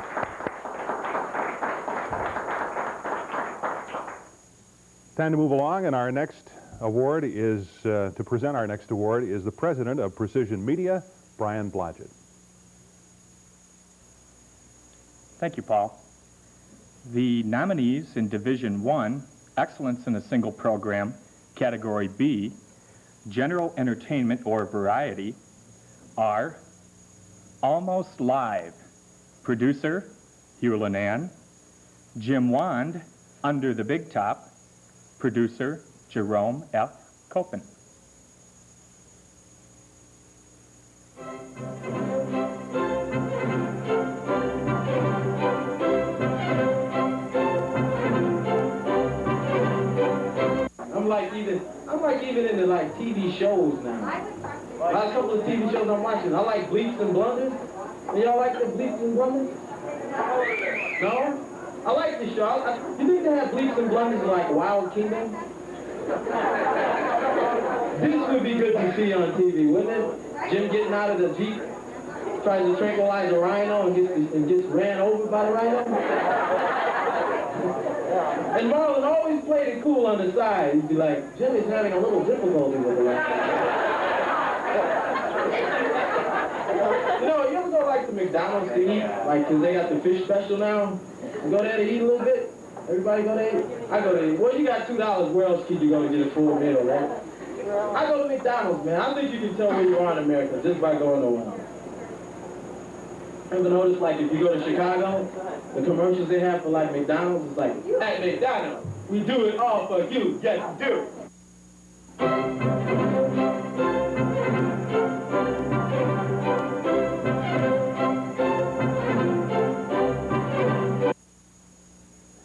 Time to move along, and our next award is, to present our next award is the President of Precision Media, Brian Blodgett. Thank you, Paul. The nominees in Division 1, Excellence in a Single Program, Category B, General Entertainment or Variety, are Almost Live, producer Hugh Lenan, Jim Wand, Under the Big Top, producer Jerome F. Copen. I'm like even into like TV shows now. A couple of TV shows I'm watching. I like Bleeps and Blunders. Y'all like the Bleeps and Blunders? No? I like this show. You think they have Bleeps and Blunders like Wild Kingdom? This would be good to see on TV, wouldn't it? Jim getting out of the Jeep, tries to tranquilize a rhino and gets ran over by the rhino. And Marlon always played it cool on the side. He'd be like, Jimmy's having a little difficulty with the rhino. You know, you ever go like to McDonald's to eat, like, because they got the fish special now? You go there to eat a little bit? Everybody go there to eat? I go there to eat. Well, you got $2. Where else could you go to get a full meal, right? I go to McDonald's, man. I think you can tell where you are in America just by going around. Ever notice, like, if you go to Chicago, the commercials they have for, like, McDonald's, it's like, at McDonald's, we do it all for you. Yes, we do.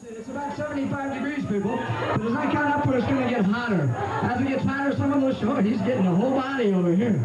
It's about 75 degrees, people. But as I count upward, it's going to get hotter. As it gets hotter, some of those, oh, he's getting the whole body over here.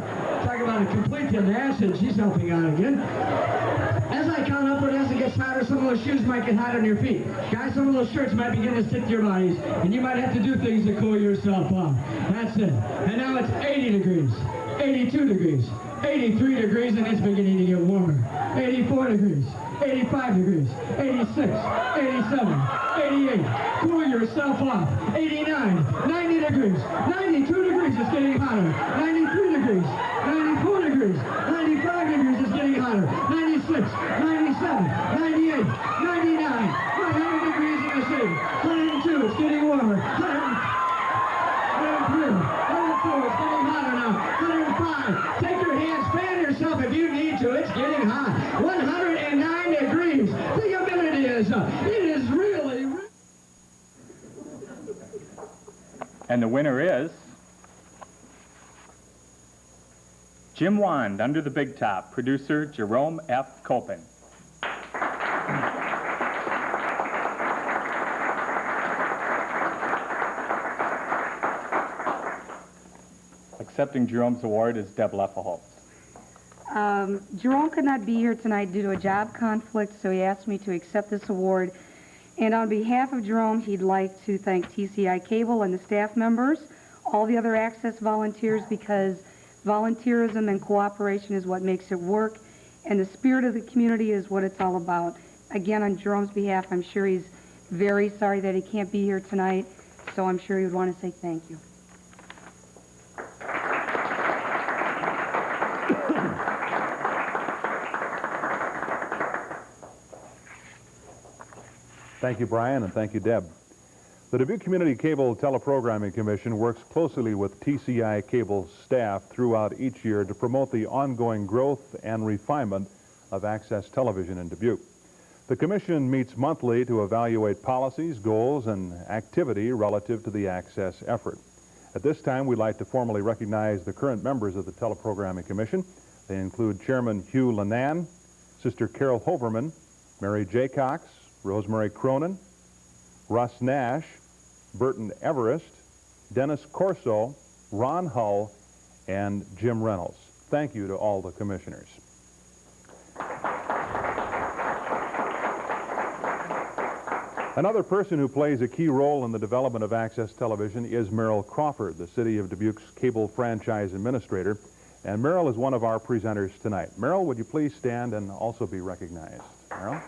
Talk about a complete acid. She's helping out again. As I count upward, as it gets hotter, some of those shoes might get hot on your feet. Guys, some of those shirts might begin to stick to your bodies, and you might have to do things to cool yourself off. That's it. And now it's 80 degrees, 82 degrees, 83 degrees, and it's beginning to get warmer. 84 degrees, 85 degrees, 86, 87, 88. Cool yourself off. 89, 90 degrees, 92 degrees, it's getting hotter. 93 degrees, 94 degrees, 95 degrees, it's getting hotter. 96, 97, 98, 99, 100 degrees in the shade. 102, it's getting warmer. 103, 104, it's getting hotter now. 105, take your hands, fan yourself if you need to, it's getting hot. 109 degrees, the humidity is, it is really... And the winner is Jim Wand, Under the Big Top, producer Jerome F. Copen. Accepting Jerome's award is Debra Loeffelholz. Jerome could not be here tonight due to a job conflict, so he asked me to accept this award. And on behalf of Jerome, he'd like to thank TCI Cable and the staff members, all the other Access volunteers, because volunteerism and cooperation is what makes it work, and the spirit of the community is what it's all about. Again, on Jerome's behalf, I'm sure he's very sorry that he can't be here tonight, so I'm sure he would want to say thank you. Thank you, Brian, and thank you, Deb. The Dubuque Community Cable Teleprogramming Commission works closely with TCI Cable's staff throughout each year to promote the ongoing growth and refinement of access television in Dubuque. The commission meets monthly to evaluate policies, goals, and activity relative to the access effort. At this time, we'd like to formally recognize the current members of the Teleprogramming Commission. They include Chairman Hugh Lenan, Sister Carol Hoverman, Mary J. Cox, Rosemary Cronin, Russ Nash, Burton Everest, Dennis Corso, Ron Hull, and Jim Reynolds. Thank you to all the commissioners. Another person who plays a key role in the development of Access Television is Merrill Crawford, the City of Dubuque's cable franchise administrator. And Merrill is one of our presenters tonight. Merrill, would you please stand and also be recognized? Merrill?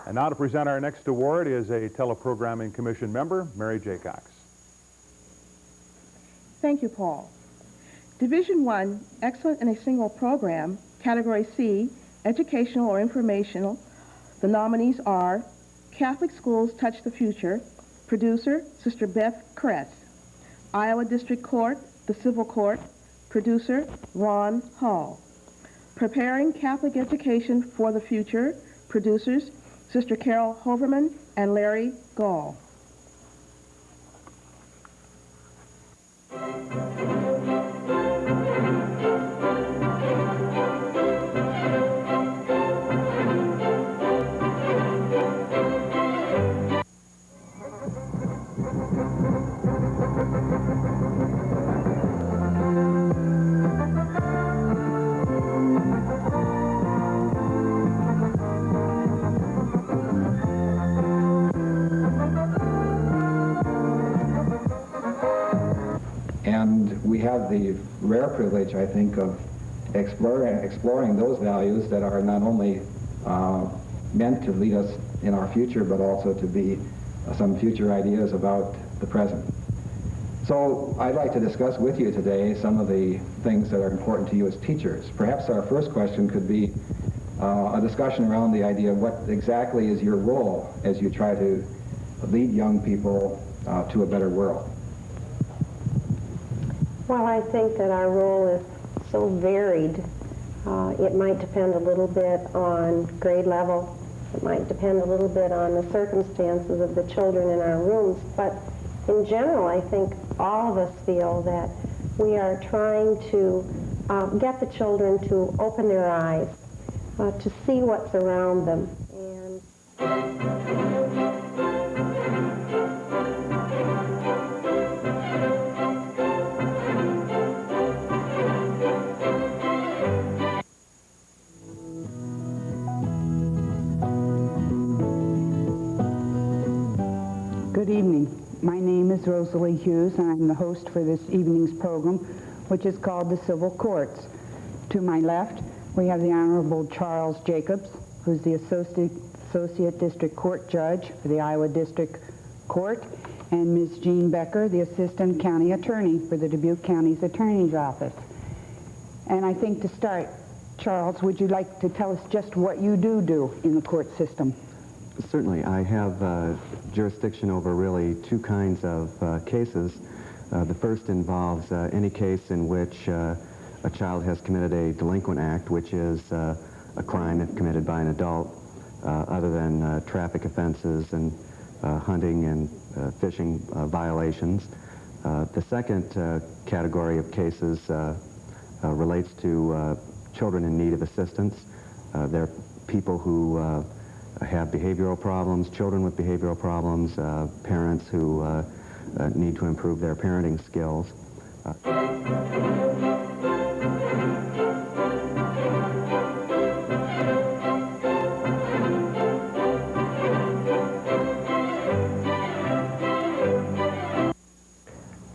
And now to present our next award is a Teleprogramming Commission member, Mary Jaycox. Thank you, Paul. Division 1, Excellent in a Single Program, Category C, Educational or Informational. The nominees are Catholic Schools Touch the Future, producer, Sister Beth Kress. Iowa District Court, the Civil Court, producer, Ron Hall. Preparing Catholic Education for the Future, producers, Sister Carol Hoverman and Larry Gall. And we have the rare privilege, I think, of exploring those values that are not only meant to lead us in our future, but also to be some future ideas about the present. So I'd like to discuss with you today some of the things that are important to you as teachers. Perhaps our first question could be a discussion around the idea of what exactly is your role as you try to lead young people to a better world. Well, I think that our role is so varied. It might depend a little bit on grade level. It might depend a little bit on the circumstances of the children in our rooms. But in general, I think all of us feel that we are trying to get the children to open their eyes, to see what's around them. Good evening. My name is Rosalie Hughes, and I'm the host for this evening's program, which is called The Civil Courts. To my left, we have the Honorable Charles Jacobs, who's the Associate District Court Judge for the Iowa District Court, and Ms. Jean Becker, the Assistant County Attorney for the Dubuque County's Attorney's Office. And I think to start, Charles, would you like to tell us just what you do in the court system? Certainly. I have jurisdiction over really two kinds of cases. The first involves any case in which a child has committed a delinquent act, which is a crime if committed by an adult, other than traffic offenses and hunting and fishing violations. The second category of cases relates to children in need of assistance. They're people who have behavioral problems, children with behavioral problems, parents who need to improve their parenting skills.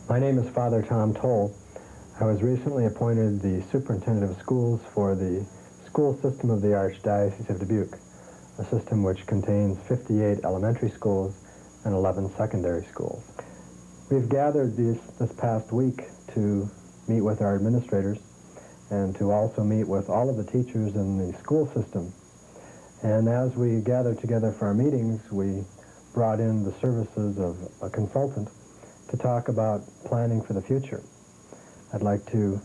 My name is Father Tom Toll. I was recently appointed the Superintendent of Schools for the school system of the Archdiocese of Dubuque, a system which contains 58 elementary schools and 11 secondary schools. We've gathered this past week to meet with our administrators and to also meet with all of the teachers in the school system. And as we gathered together for our meetings, we brought in the services of a consultant to talk about planning for the future. I'd like to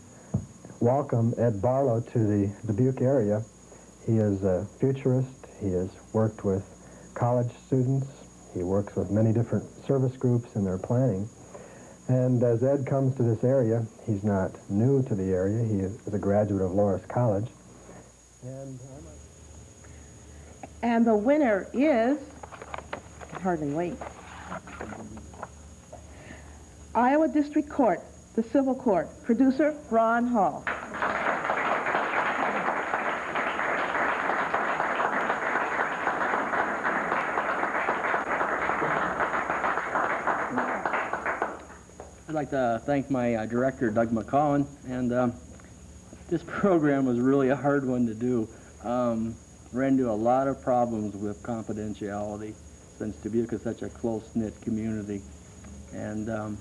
welcome Ed Barlow to the Dubuque area. He is a futurist. He has worked with college students. He works with many different service groups in their planning. And as Ed comes to this area, he's not new to the area. He is a graduate of Loras College. And And the winner is, I can hardly wait, Iowa District Court, the Civil Court, producer Ron Hall. I'd like to thank my director, Doug McCowan, and this program was really a hard one to do. Ran into a lot of problems with confidentiality since Dubuque is such a close-knit community. And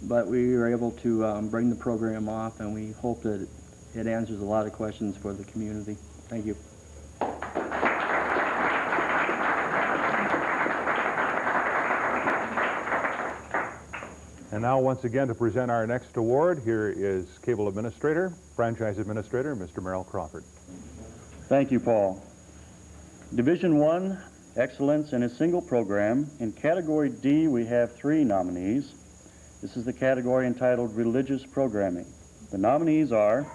but we were able to bring the program off, and we hope that it answers a lot of questions for the community. Thank you. And now, once again, to present our next award, here is Cable Administrator, Franchise Administrator, Mr. Merrill Crawford. Thank you, Paul. Division 1, Excellence in a Single Program. In Category D, we have 3 nominees. This is the category entitled Religious Programming. The nominees are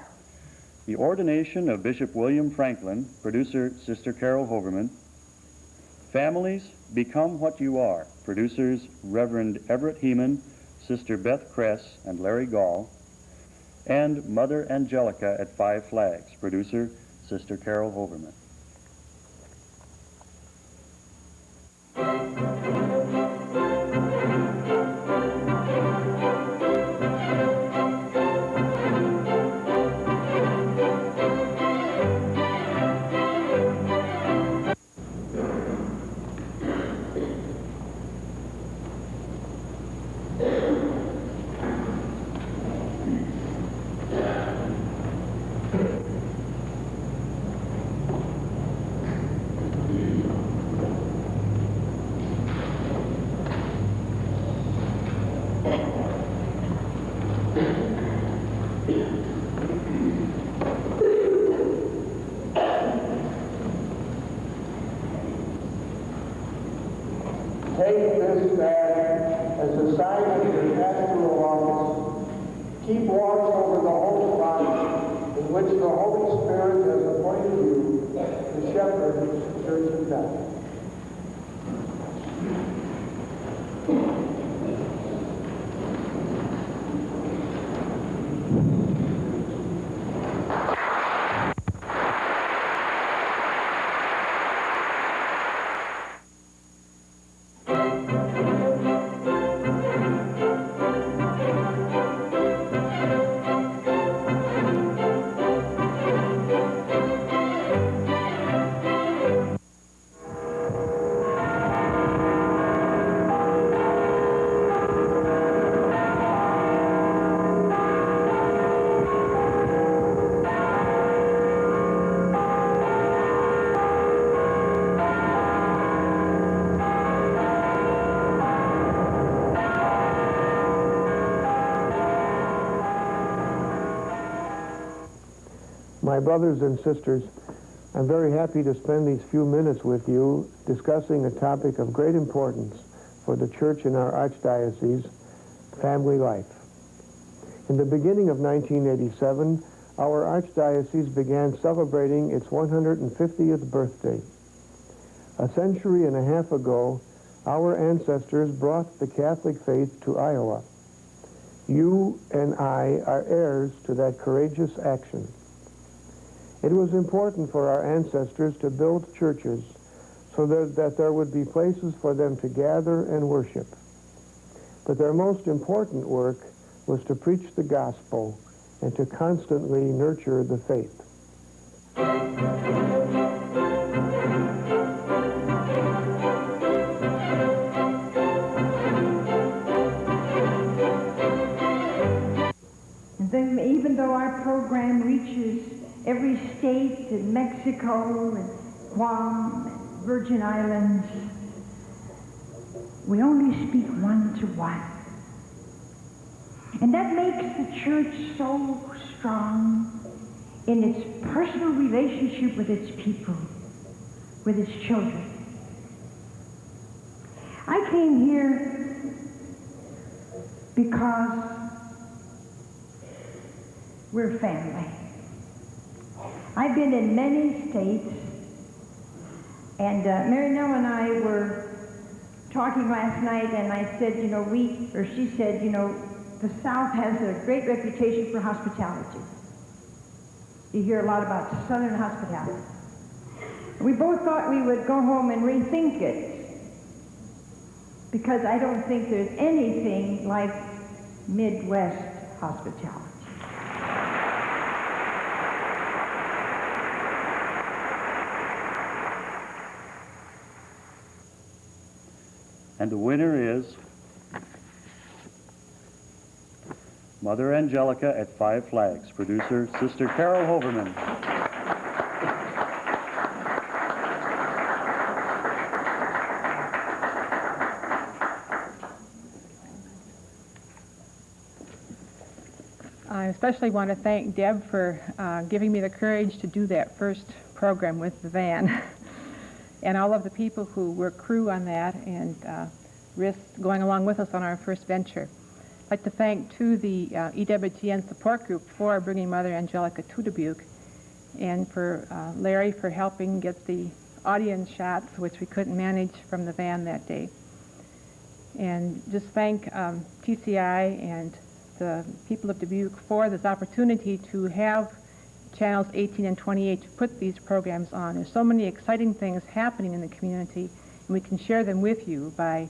the Ordination of Bishop William Franklin, producer Sister Carol Hoverman. Families, Become What You Are, producers Reverend Everett Heeman, Sister Beth Kress, and Larry Gall. And Mother Angelica at 5 Flags, producer Sister Carol Hoverman. Take this bag as a sign of your pastoral office. Keep watch over the whole life in which the Holy Spirit has appointed you to shepherd the Church of God. My brothers and sisters, I'm very happy to spend these few minutes with you discussing a topic of great importance for the church in our archdiocese, family life. In the beginning of 1987, our archdiocese began celebrating its 150th birthday. A century and a half ago, our ancestors brought the Catholic faith to Iowa. You and I are heirs to that courageous action. It was important for our ancestors to build churches so that there would be places for them to gather and worship. But their most important work was to preach the gospel and to constantly nurture the faith. And then even though our program reaches every state in Mexico and Guam and Virgin Islands, we only speak one to one. And that makes the church so strong in its personal relationship with its people, with its children. I came here because we're family. I've been in many states, And Mary Nell and I were talking last night, and I said, she said, the South has a great reputation for hospitality. You hear a lot about Southern hospitality. We both thought we would go home and rethink it, because I don't think there's anything like Midwest hospitality. And the winner is Mother Angelica at Five Flags, producer Sister Carol Hoverman. I especially want to thank Deb for giving me the courage to do that first program with the van. And all of the people who were crew on that and risked going along with us on our first venture. I'd like to thank, too, the EWTN support group for bringing Mother Angelica to Dubuque, and for Larry for helping get the audience shots, which we couldn't manage from the van that day. And just thank TCI and the people of Dubuque for this opportunity to have channels 18 and 28 to put these programs on. There's so many exciting things happening in the community, and we can share them with you by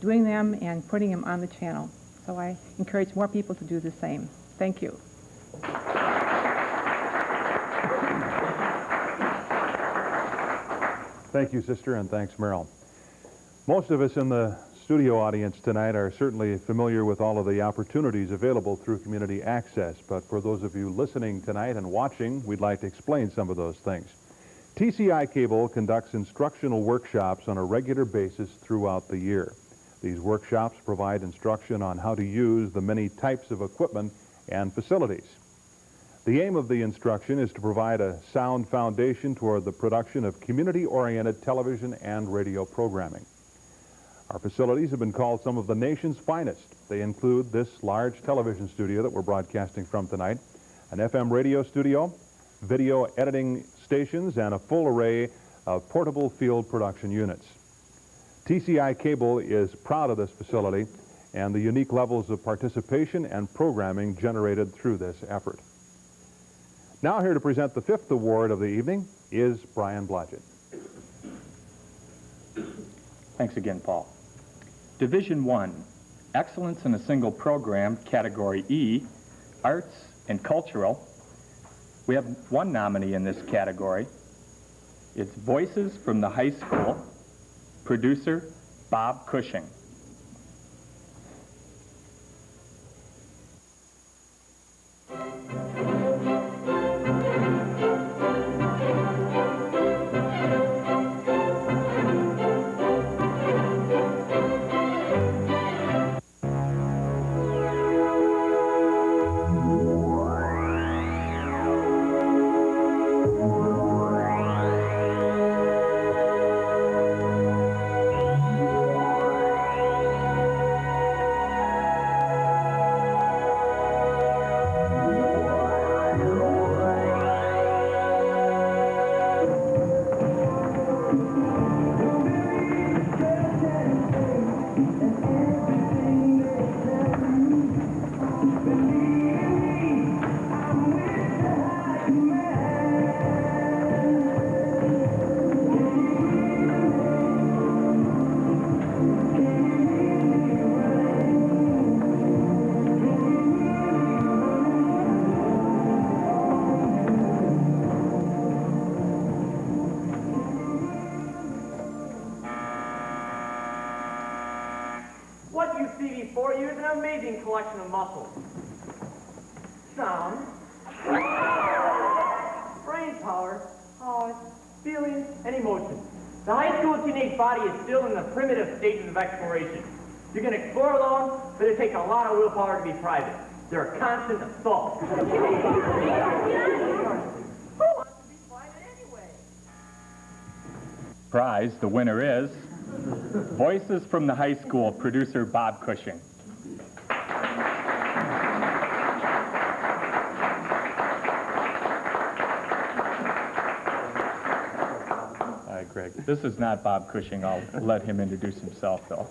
doing them and putting them on the channel. So I encourage more people to do the same. Thank you. Thank you, Sister, and thanks, Merrill. Most of us in the studio audience tonight are certainly familiar with all of the opportunities available through community access, but for those of you listening tonight and watching, we'd like to explain some of those things. TCI Cable conducts instructional workshops on a regular basis throughout the year. These workshops provide instruction on how to use the many types of equipment and facilities. The aim of the instruction is to provide a sound foundation toward the production of community-oriented television and radio programming. Our facilities have been called some of the nation's finest. They include this large television studio that we're broadcasting from tonight, an FM radio studio, video editing stations, and a full array of portable field production units. TCI Cable is proud of this facility and the unique levels of participation and programming generated through this effort. Now here to present the fifth award of the evening is Brian Blodgett. Thanks again, Paul. Division 1, Excellence in a Single Program, Category E, Arts and Cultural. We have one nominee in this category. It's Voices from the High School, producer Bob Cushing. What you see before you is an amazing collection of muscles. Sound, brain power, feeling, and emotion. The high school's unique body is still in the primitive stages of exploration. You can explore alone, but it takes a lot of willpower to be private. They're a constant assault. Who wants to be private anyway? Prize, the winner is Voices from the High School, producer Bob Cushing. Greg. This is not Bob Cushing. I'll let him introduce himself, though.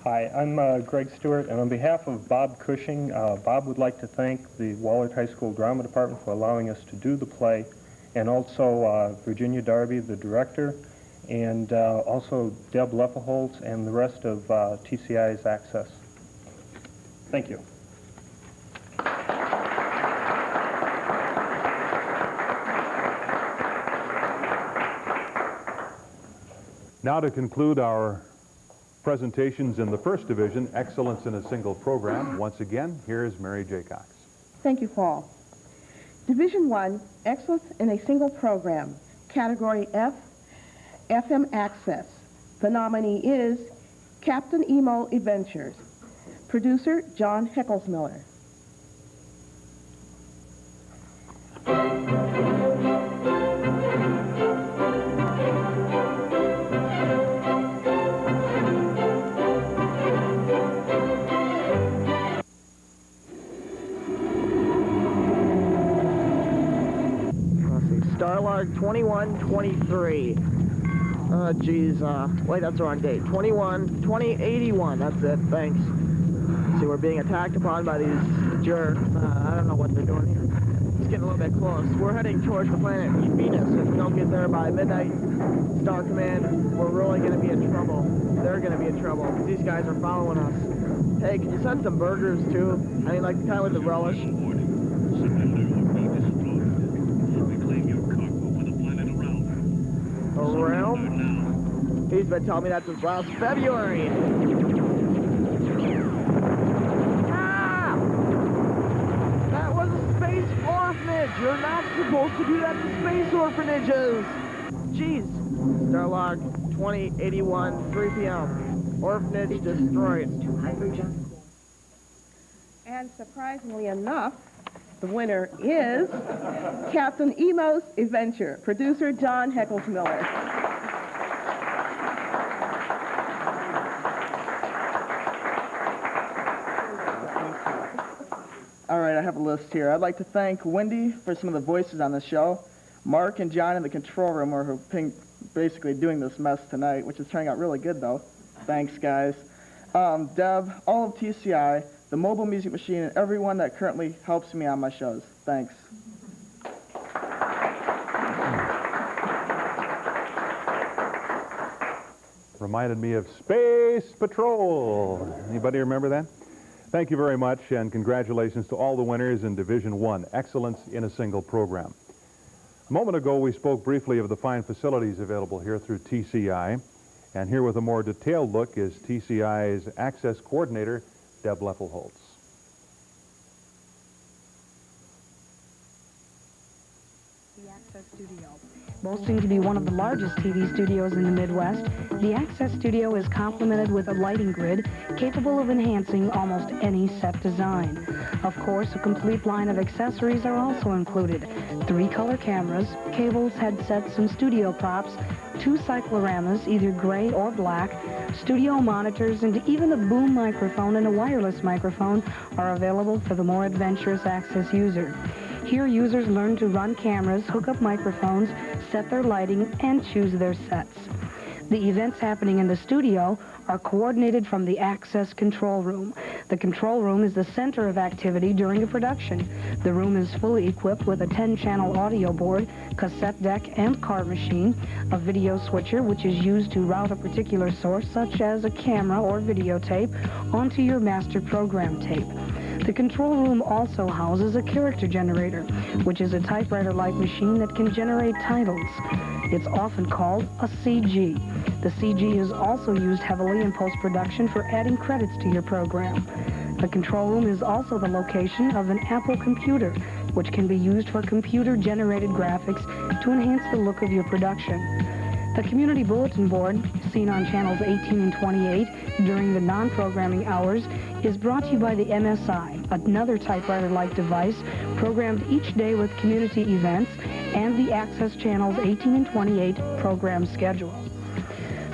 Hi, I'm Greg Stewart, and on behalf of Bob Cushing, Bob would like to thank the Wahlert High School Drama Department for allowing us to do the play, and also Virginia Darby, the director, and also Deb Loeffelholz and the rest of TCI's Access. Thank you. Now to conclude our presentations in the first division, Excellence in a Single Program, once again, here's Mary Jaycox. Thank you, Paul. Division 1, Excellence in a Single Program, Category F, FM Access. The nominee is Captain Emo Adventures. Producer, John Heckelsmiller. Starlog 2123. Oh, geez. Wait, that's the wrong date. 2081. That's it. Thanks. See, we're being attacked upon by these jerks. I don't know what they're doing here. It's getting a little bit close. We're heading towards the planet Venus. If we don't get there by midnight, Star Command, we're really going to be in trouble. They're going to be in trouble because these guys are following us. Hey, can you send some burgers, too? I mean, like, kind of with the relish. Realm? He's been telling me that since last February. Ah! That was a space orphanage. You're not supposed to do that to space orphanages. Jeez. Starlog 2081, 3 p.m. Orphanage destroyed. And surprisingly enough, the winner is Captain Emo's Adventure, producer John Heckelsmiller. All right, I have a list here. I'd like to thank Wendy for some of the voices on the show, Mark and John in the control room are basically doing this mess tonight, which is turning out really good, though. Thanks, guys. Deb, all of TCI, the mobile music machine, and everyone that currently helps me on my shows. Thanks. Reminded me of Space Patrol. Anybody remember that? Thank you very much, and congratulations to all the winners in Division 1, Excellence in a Single Program. A moment ago, we spoke briefly of the fine facilities available here through TCI, and here with a more detailed look is TCI's Access Coordinator, Deb Loeffelholz. The Access Studio. Boasting to be one of the largest TV studios in the Midwest, the Access Studio is complemented with a lighting grid capable of enhancing almost any set design. Of course, a complete line of accessories are also included. 3 color cameras, cables, headsets, and studio props, 2 cycloramas, either gray or black, studio monitors, and even a boom microphone and a wireless microphone are available for the more adventurous Access user. Here, users learn to run cameras, hook up microphones, set their lighting, and choose their sets. The events happening in the studio are coordinated from the Access Control Room. The control room is the center of activity during a production. The room is fully equipped with a 10-channel audio board, cassette deck, and card machine, a video switcher which is used to route a particular source, such as a camera or videotape, onto your master program tape. The control room also houses a character generator, which is a typewriter-like machine that can generate titles. It's often called a CG. The CG is also used heavily in post-production for adding credits to your program. The control room is also the location of an Apple computer, which can be used for computer-generated graphics to enhance the look of your production. The community bulletin board, seen on channels 18 and 28 during the non-programming hours, is brought to you by the MSI, another typewriter-like device programmed each day with community events and the Access channels 18 and 28 program schedule.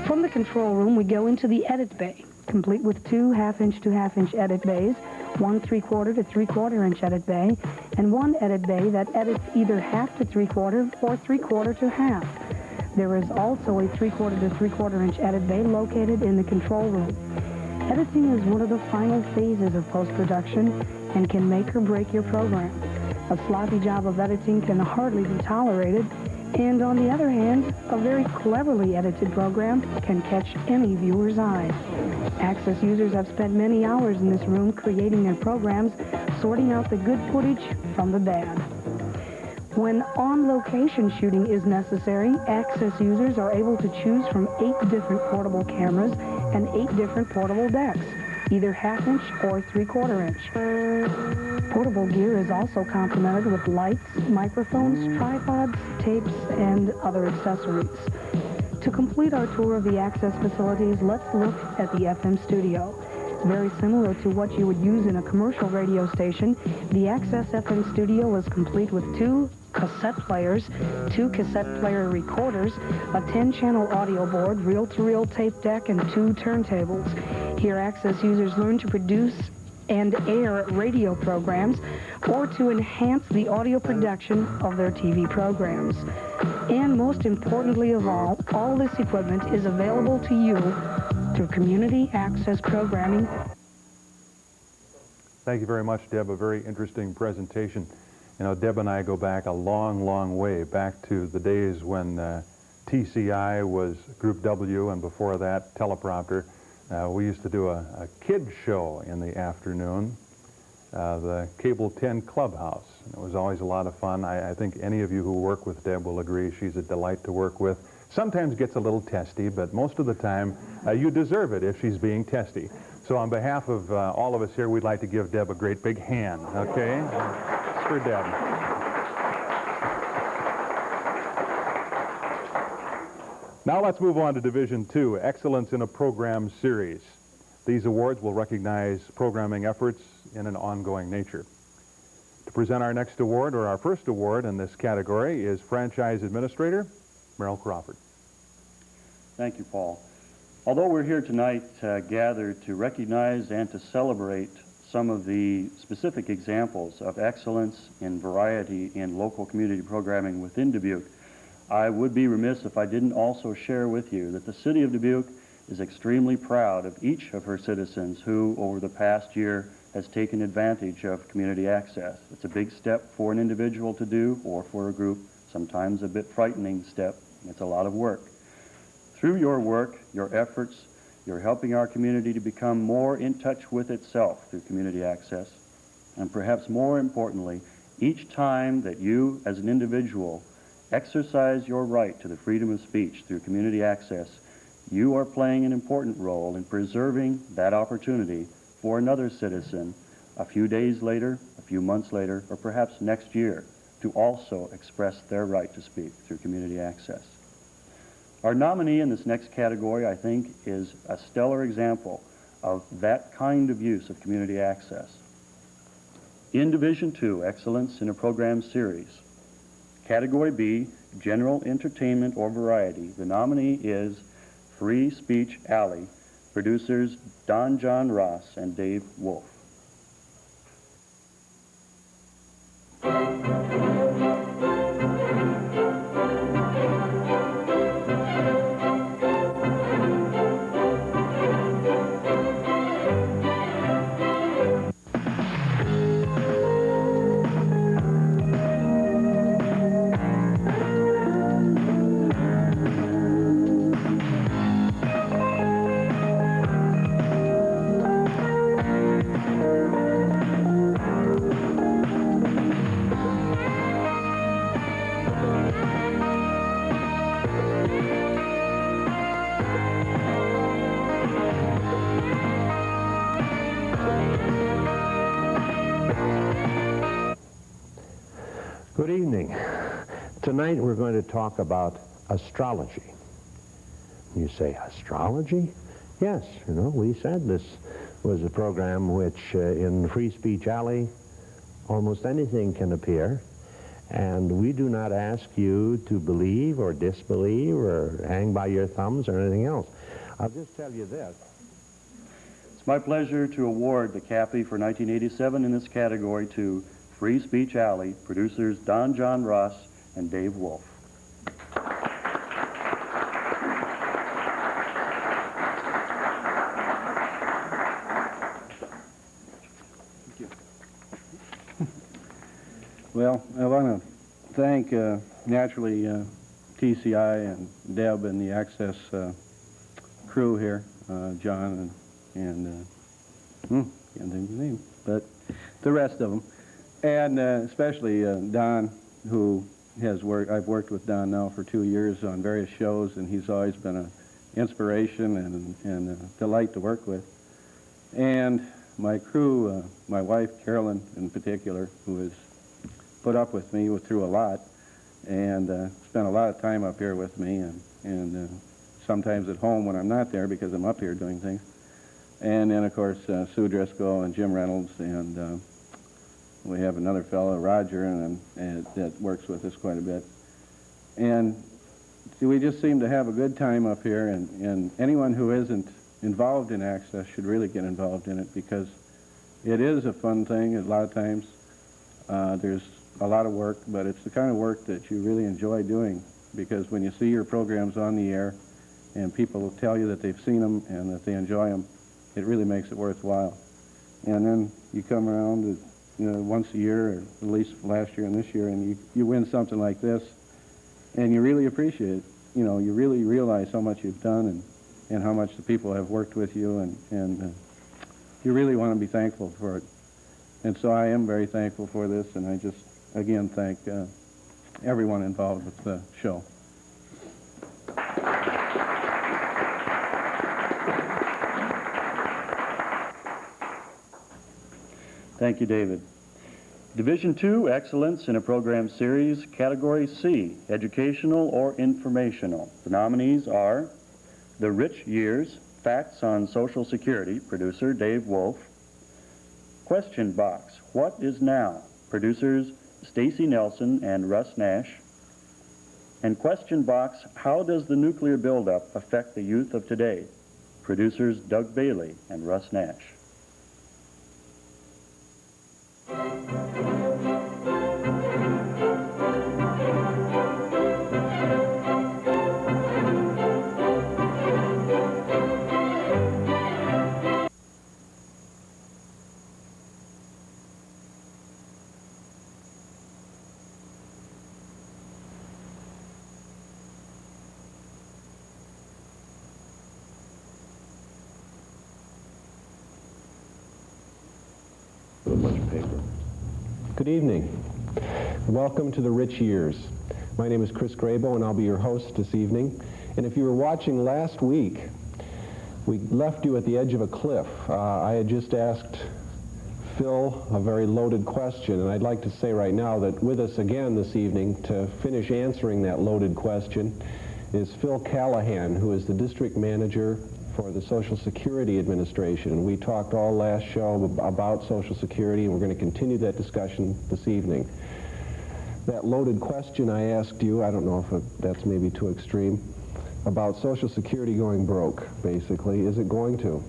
From the control room, we go into the edit bay, complete with 2 half-inch to half-inch edit bays, 1 3/4 to 3/4 inch edit bay, and 1 edit bay that edits either half to 3/4 or 3/4 to half. There is also a 3/4 to 3/4 inch edit bay located in the control room. Editing is one of the final phases of post-production and can make or break your program. A sloppy job of editing can hardly be tolerated, and on the other hand, a very cleverly edited program can catch any viewer's eye. Access users have spent many hours in this room creating their programs, sorting out the good footage from the bad. When on-location shooting is necessary, Access users are able to choose from 8 different portable cameras and 8 different portable decks, either 1/2 inch or 3/4 inch. Portable gear is also complemented with lights, microphones, tripods, tapes, and other accessories. To complete our tour of the Access facilities, let's look at the FM studio. Very similar to what you would use in a commercial radio station, the Access FM studio is complete with 2 cassette players, 2 cassette player recorders, a 10-channel audio board, reel-to-reel tape deck, and 2 turntables. Here, Access users learn to produce and air radio programs or to enhance the audio production of their TV programs. And most importantly of all this equipment is available to you through community access programming. Thank you very much, Deb. A very interesting presentation. You know, Deb and I go back a long, long way, back to the days when TCI was Group W, and before that, teleprompter. We used to do a kid show in the afternoon, the Cable 10 Clubhouse. It was always a lot of fun. I think any of you who work with Deb will agree she's a delight to work with. Sometimes gets a little testy, but most of the time you deserve it if she's being testy. So on behalf of all of us here, we'd like to give Deb a great big hand, okay? It's for Deb. Now let's move on to Division 2, Excellence in a Program Series. These awards will recognize programming efforts in an ongoing nature. To present our next award, or our first award in this category, is Franchise Administrator Merrill Crawford. Thank you, Paul. Although we're here tonight gathered to recognize and to celebrate some of the specific examples of excellence in variety in local community programming within Dubuque, I would be remiss if I didn't also share with you that the City of Dubuque is extremely proud of each of her citizens who, over the past year, has taken advantage of community access. It's a big step for an individual to do, or for a group, sometimes a bit frightening step. It's a lot of work. Through your work, your efforts, you're helping our community to become more in touch with itself through community access. And perhaps more importantly, each time that you, as an individual, exercise your right to the freedom of speech through community access, you are playing an important role in preserving that opportunity for another citizen a few days later, a few months later, or perhaps next year, to also express their right to speak through community access. Our nominee in this next category, I think, is a stellar example of that kind of use of community access. In Division 2, Excellence in a Program Series, Category B, General Entertainment or Variety, the nominee is Free Speech Alley, producers Don John Ross and Dave Wolf. Good evening. Tonight we're going to talk about astrology. You say, astrology? Yes, you know, we said this was a program which in Free Speech Alley almost anything can appear, and we do not ask you to believe or disbelieve or hang by your thumbs or anything else. I'll just tell you this. It's my pleasure to award the Cappy for 1987 in this category to Free Speech Alley, producers Don John Ross and Dave Wolf. Well, I want to thank, naturally, TCI and Deb and the Access crew here, John and can't think of his name, but the rest of them, and especially Don, who has worked. I've worked with Don now for 2 years on various shows, and he's always been an inspiration and a delight to work with. And my crew, my wife Carolyn in particular, who has put up with me through a lot, and spent a lot of time up here with me, and sometimes at home when I'm not there because I'm up here doing things. And then, of course, Sue Driscoll and Jim Reynolds, and we have another fellow, Roger, and that works with us quite a bit. And we just seem to have a good time up here, and anyone who isn't involved in Access should really get involved in it, because it is a fun thing. A lot of times there's a lot of work, but it's the kind of work that you really enjoy doing, because when you see your programs on the air and people will tell you that they've seen them and that they enjoy them, it really makes it worthwhile. And then you come around, once a year, or at least last year and this year, and you win something like this, and you really appreciate it. You really realize how much you've done and how much the people have worked with you, and you really want to be thankful for it. And so I am very thankful for this, and I just, again, thank everyone involved with the show. Thank you, David. Division 2, Excellence in a Program Series, Category C, Educational or Informational. The nominees are The Rich Years, Facts on Social Security, producer Dave Wolf. Question Box, What is Now? Producers Stacy Nelson and Russ Nash. And Question Box, How does the nuclear buildup affect the youth of today? Producers Doug Bailey and Russ Nash. Good evening. Welcome to the Rich Years. My name is Chris Grabo, and I'll be your host this evening. And if you were watching last week, we left you at the edge of a cliff. I had just asked Phil a very loaded question, and I'd like to say right now that with us again this evening to finish answering that loaded question is Phil Callahan, who is the district manager for the Social Security Administration. We talked all last show about Social Security, and we're going to continue that discussion this evening. That loaded question I asked you, I don't know if that's maybe too extreme, about Social Security going broke, basically. Is it going to?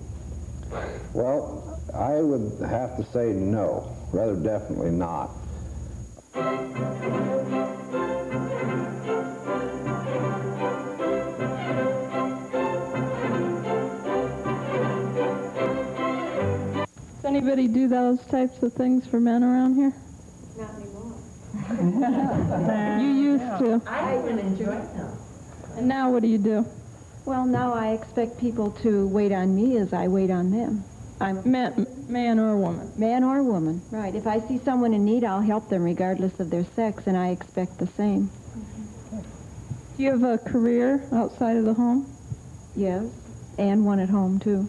Well, I would have to say no, rather definitely not. Does anybody do those types of things for men around here? Not anymore. You used to. I even enjoy them. And now what do you do? Well, now I expect people to wait on me as I wait on them. I'm man or woman? Man or woman, right. If I see someone in need, I'll help them regardless of their sex, and I expect the same. Do you have a career outside of the home? Yes, and one at home, too.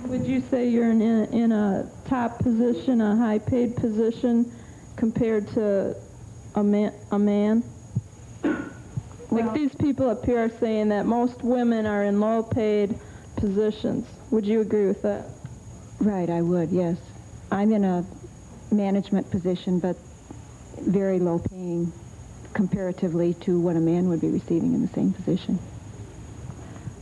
Would you say you're in a top position, a high-paid position, compared to a man? Like these people up here are saying that most women are in low-paid positions. Would you agree with that? Right, I would, yes. I'm in a management position, but very low-paying comparatively to what a man would be receiving in the same position.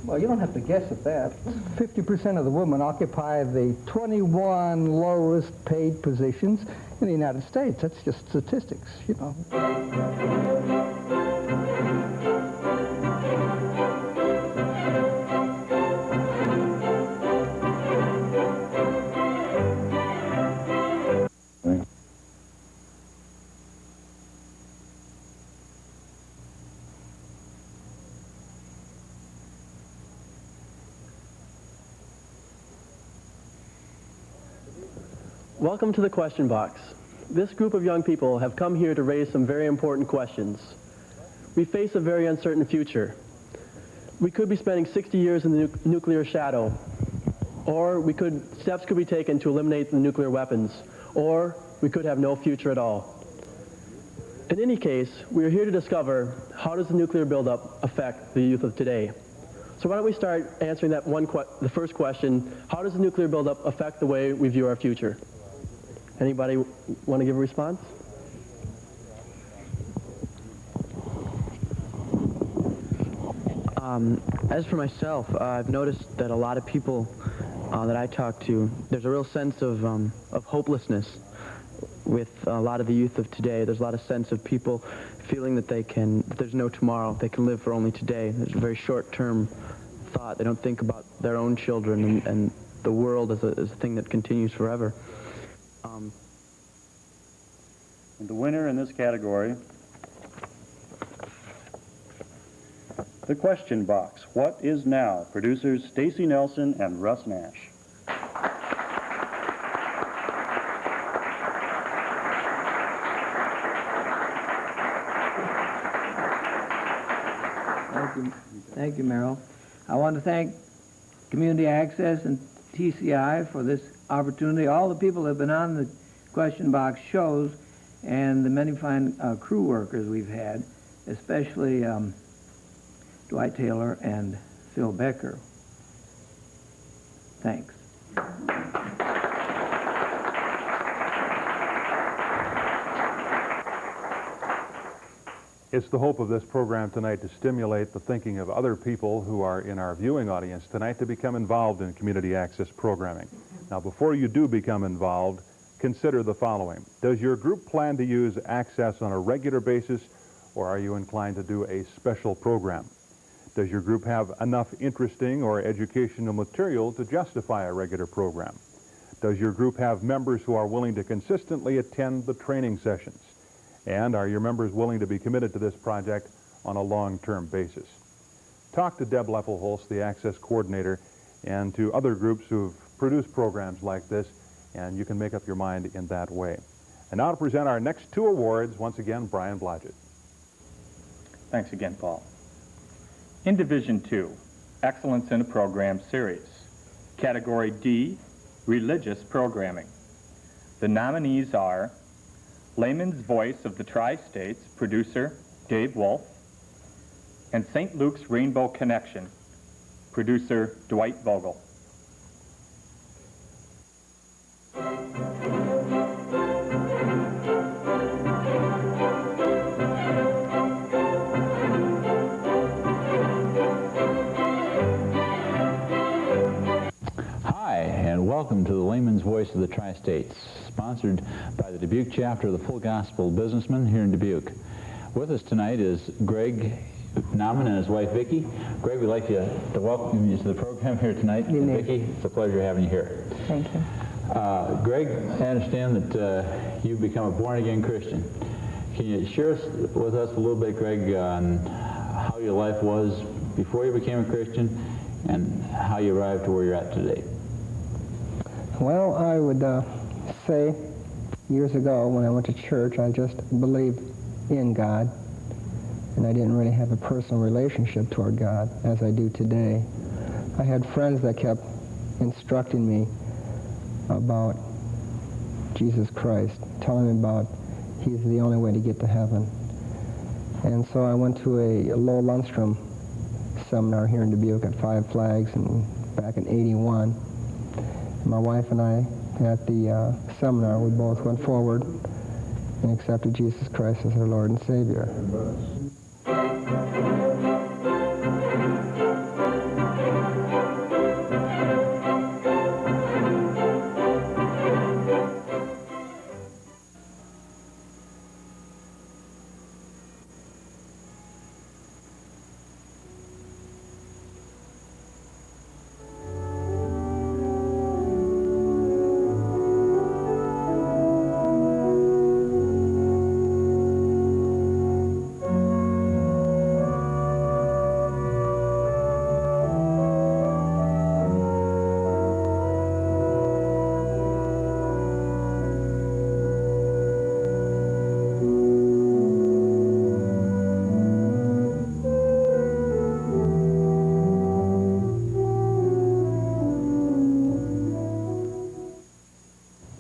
Well, you don't have to guess at that. 50% of the women occupy the 21 lowest paid positions in the United States. That's just statistics, you know. Welcome to the question box. This group of young people have come here to raise some very important questions. We face a very uncertain future. We could be spending 60 years in the nuclear shadow, or steps could be taken to eliminate the nuclear weapons, or we could have no future at all. In any case, we are here to discover how does the nuclear buildup affect the youth of today. So why don't we start answering the first question, how does the nuclear buildup affect the way we view our future? Anybody want to give a response? As for myself, I've noticed that a lot of people that I talk to, there's a real sense of hopelessness with a lot of the youth of today. There's a lot of sense of people feeling that there's no tomorrow, they can live for only today. There's a very short-term thought. They don't think about their own children and the world as a thing that continues forever. And the winner in this category, the question box. What is now? Producers Stacy Nelson and Russ Nash. Thank you, Merrill. I want to thank Community Access and TCI for this opportunity. All the people that have been on the question box shows and the many fine crew workers we've had, especially Dwight Taylor and Phil Becker. Thanks. It's the hope of this program tonight to stimulate the thinking of other people who are in our viewing audience tonight to become involved in community access programming. Now, before you do become involved, consider the following. Does your group plan to use access on a regular basis, or are you inclined to do a special program? Does your group have enough interesting or educational material to justify a regular program? Does your group have members who are willing to consistently attend the training sessions? And are your members willing to be committed to this project on a long-term basis? Talk to Deb Loeffelholz, the Access Coordinator, and to other groups who've produced programs like this, and you can make up your mind in that way. And now to present our next two awards, once again, Brian Blodgett. Thanks again, Paul. In Division 2, Excellence in a Program Series, Category D, Religious Programming. The nominees are Layman's Voice of the Tri-States, producer Dave Wolf, and St. Luke's Rainbow Connection, producer Dwight Vogel. Welcome to the Layman's Voice of the Tri-States, sponsored by the Dubuque chapter of the Full Gospel Businessmen here in Dubuque. With us tonight is Greg Nauman and his wife Vicki. Greg, we'd like to welcome you to the program here tonight. And Vicki, it's a pleasure having you here. Thank you. Greg, I understand that you've become a born-again Christian. Can you share with us a little bit, Greg, on how your life was before you became a Christian and how you arrived to where you're at today? Well, I would say years ago when I went to church, I just believed in God, and I didn't really have a personal relationship toward God as I do today. I had friends that kept instructing me about Jesus Christ, telling me about He's the only way to get to heaven. And so I went to a Lowell Lundstrom seminar here in Dubuque at Five Flags back in '81. My wife and I, at the seminar, we both went forward and accepted Jesus Christ as our Lord and Savior.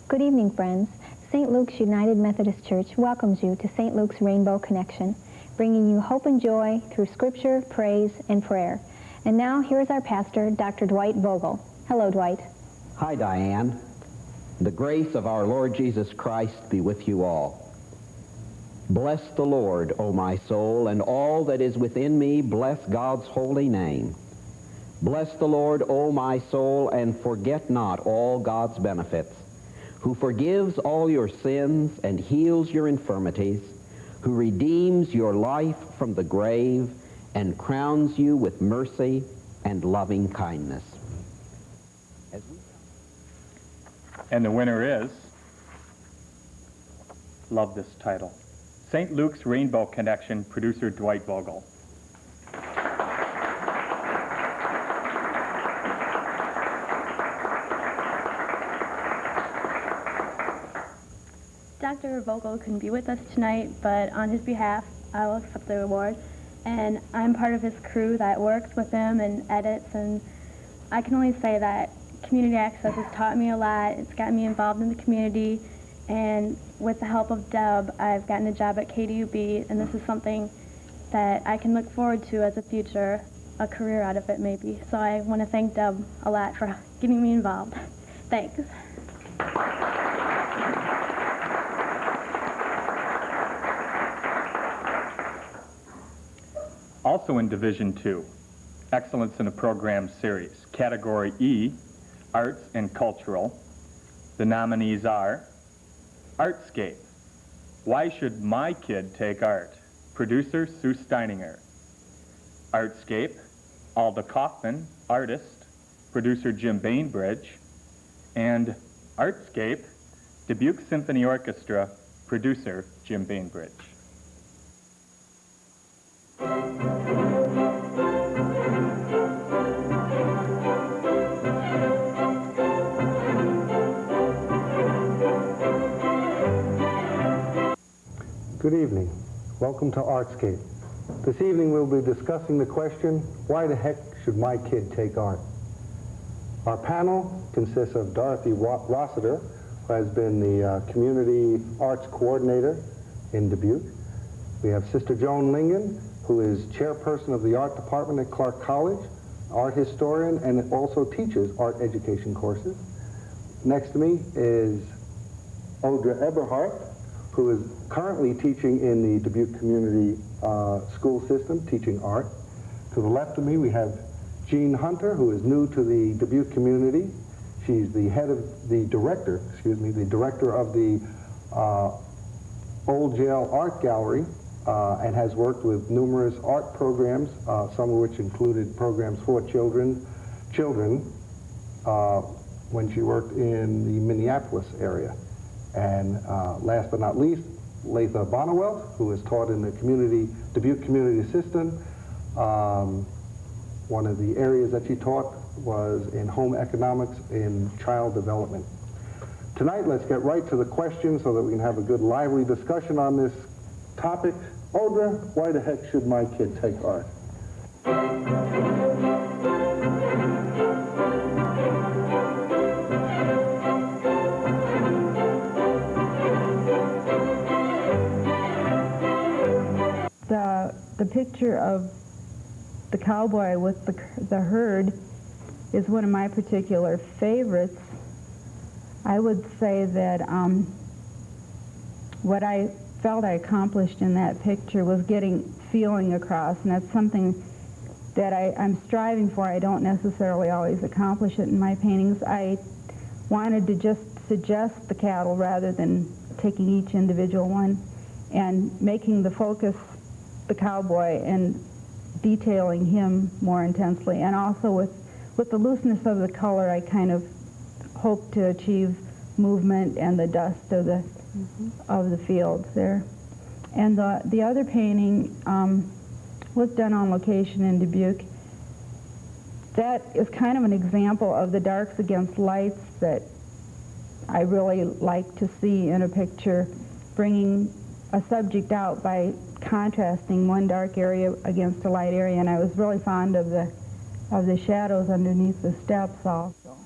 Good evening, friends. St. Luke's United Methodist Church welcomes you to St. Luke's Rainbow Connection, bringing you hope and joy through scripture, praise, and prayer. And now, here is our pastor, Dr. Dwight Vogel. Hello, Dwight. Hi, Diane. The grace of our Lord Jesus Christ be with you all. Bless the Lord, O my soul, and all that is within me, bless God's holy name. Bless the Lord, O my soul, and forget not all God's benefits, who forgives all your sins and heals your infirmities, who redeems your life from the grave and crowns you with mercy and loving kindness. And the winner is, love this title, St. Luke's Rainbow Connection, producer Dwight Vogel. Dr. Vogel couldn't be with us tonight, but on his behalf, I will accept the award. And I'm part of his crew that works with him and edits, and I can only say that community access has taught me a lot. It's gotten me involved in the community, and with the help of Deb, I've gotten a job at KDUB, and this is something that I can look forward to as a future, a career out of it maybe. So I want to thank Deb a lot for getting me involved. Thanks. Also in Division 2, Excellence in a Program Series, Category E, Arts and Cultural. The nominees are Artscape, Why Should My Kid Take Art? Producer Sue Steininger. Artscape, Alda Kaufman, Artist, Producer Jim Bainbridge. And Artscape, Dubuque Symphony Orchestra, Producer Jim Bainbridge. Good evening. Welcome to Artscape. This evening we'll be discussing the question, why the heck should my kid take art? Our panel consists of Dorothy Rossiter, who has been the Community Arts Coordinator in Dubuque. We have Sister Joan Lingen, who is chairperson of the art department at Clark College, art historian, and also teaches art education courses. Next to me is Audra Eberhardt, who is currently teaching in the Dubuque Community School System, teaching art. To the left of me, we have Jean Hunter, who is new to the Dubuque community. She's the head of the director of the Old Jail Art Gallery, and has worked with numerous art programs, some of which included programs for children, when she worked in the Minneapolis area. And last but not least, Latha Bonnewelt, who has taught in the Dubuque Community System. One of the areas that she taught was in home economics in child development. Tonight, let's get right to the question so that we can have a good lively discussion on this topic. Audra, why the heck should my kid take art? The picture of the cowboy with the herd is one of my particular favorites. I would say that what I felt I accomplished in that picture was getting feeling across, and that's something that I'm striving for. I don't necessarily always accomplish it in my paintings. I wanted to just suggest the cattle rather than taking each individual one and making the focus the cowboy and detailing him more intensely. And also with the looseness of the color, I kind of hope to achieve movement and the dust of the fields there. And the other painting was done on location in Dubuque. That is kind of an example of the darks against lights that I really like to see in a picture, bringing a subject out by contrasting one dark area against a light area, and I was really fond of the shadows underneath the steps also.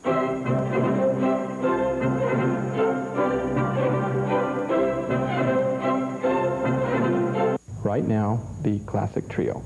right now the classic trio.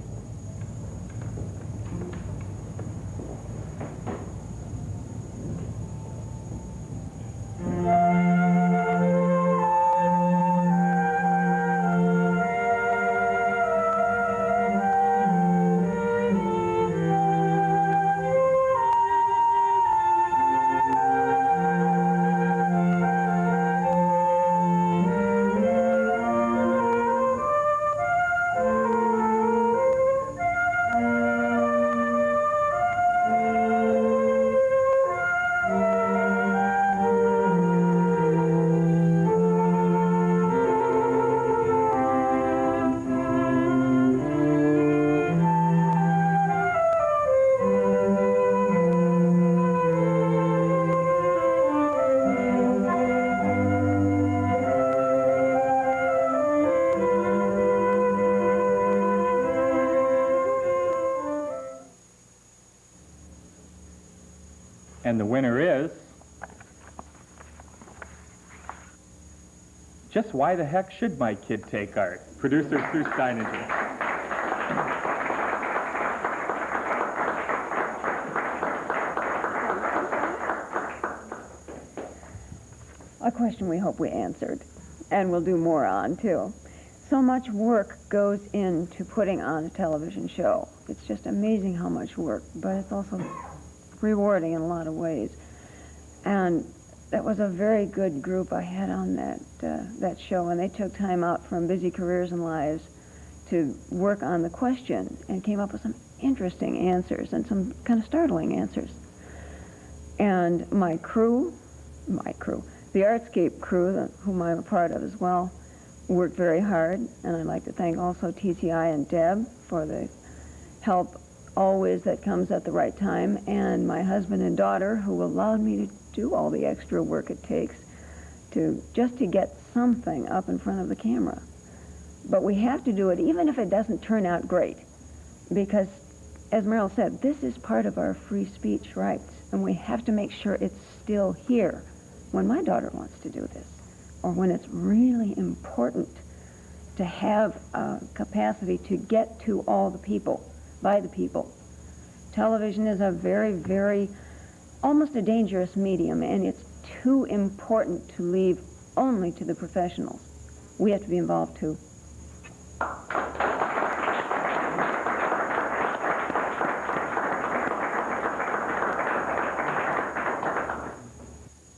And the winner is... Just Why the Heck Should My Kid Take Art? Producer Sue Steininger. A question we hope we answered, and we'll do more on, too. So much work goes into putting on a television show. It's just amazing how much work, but it's also rewarding in a lot of ways. And that was a very good group I had on that show, and they took time out from busy careers and lives to work on the question and came up with some interesting answers and some kind of startling answers. And my crew, the Artscape crew, whom I'm a part of as well, worked very hard, and I'd like to thank also TCI and Deb for the help always that comes at the right time, and my husband and daughter who allowed me to do all the extra work it takes just to get something up in front of the camera. But we have to do it even if it doesn't turn out great, because as Merrill said, this is part of our free speech rights, and we have to make sure it's still here when my daughter wants to do this, or when it's really important to have a capacity to get to all the people, by the people. Television is a very, very, almost a dangerous medium, and it's too important to leave only to the professionals. We have to be involved too.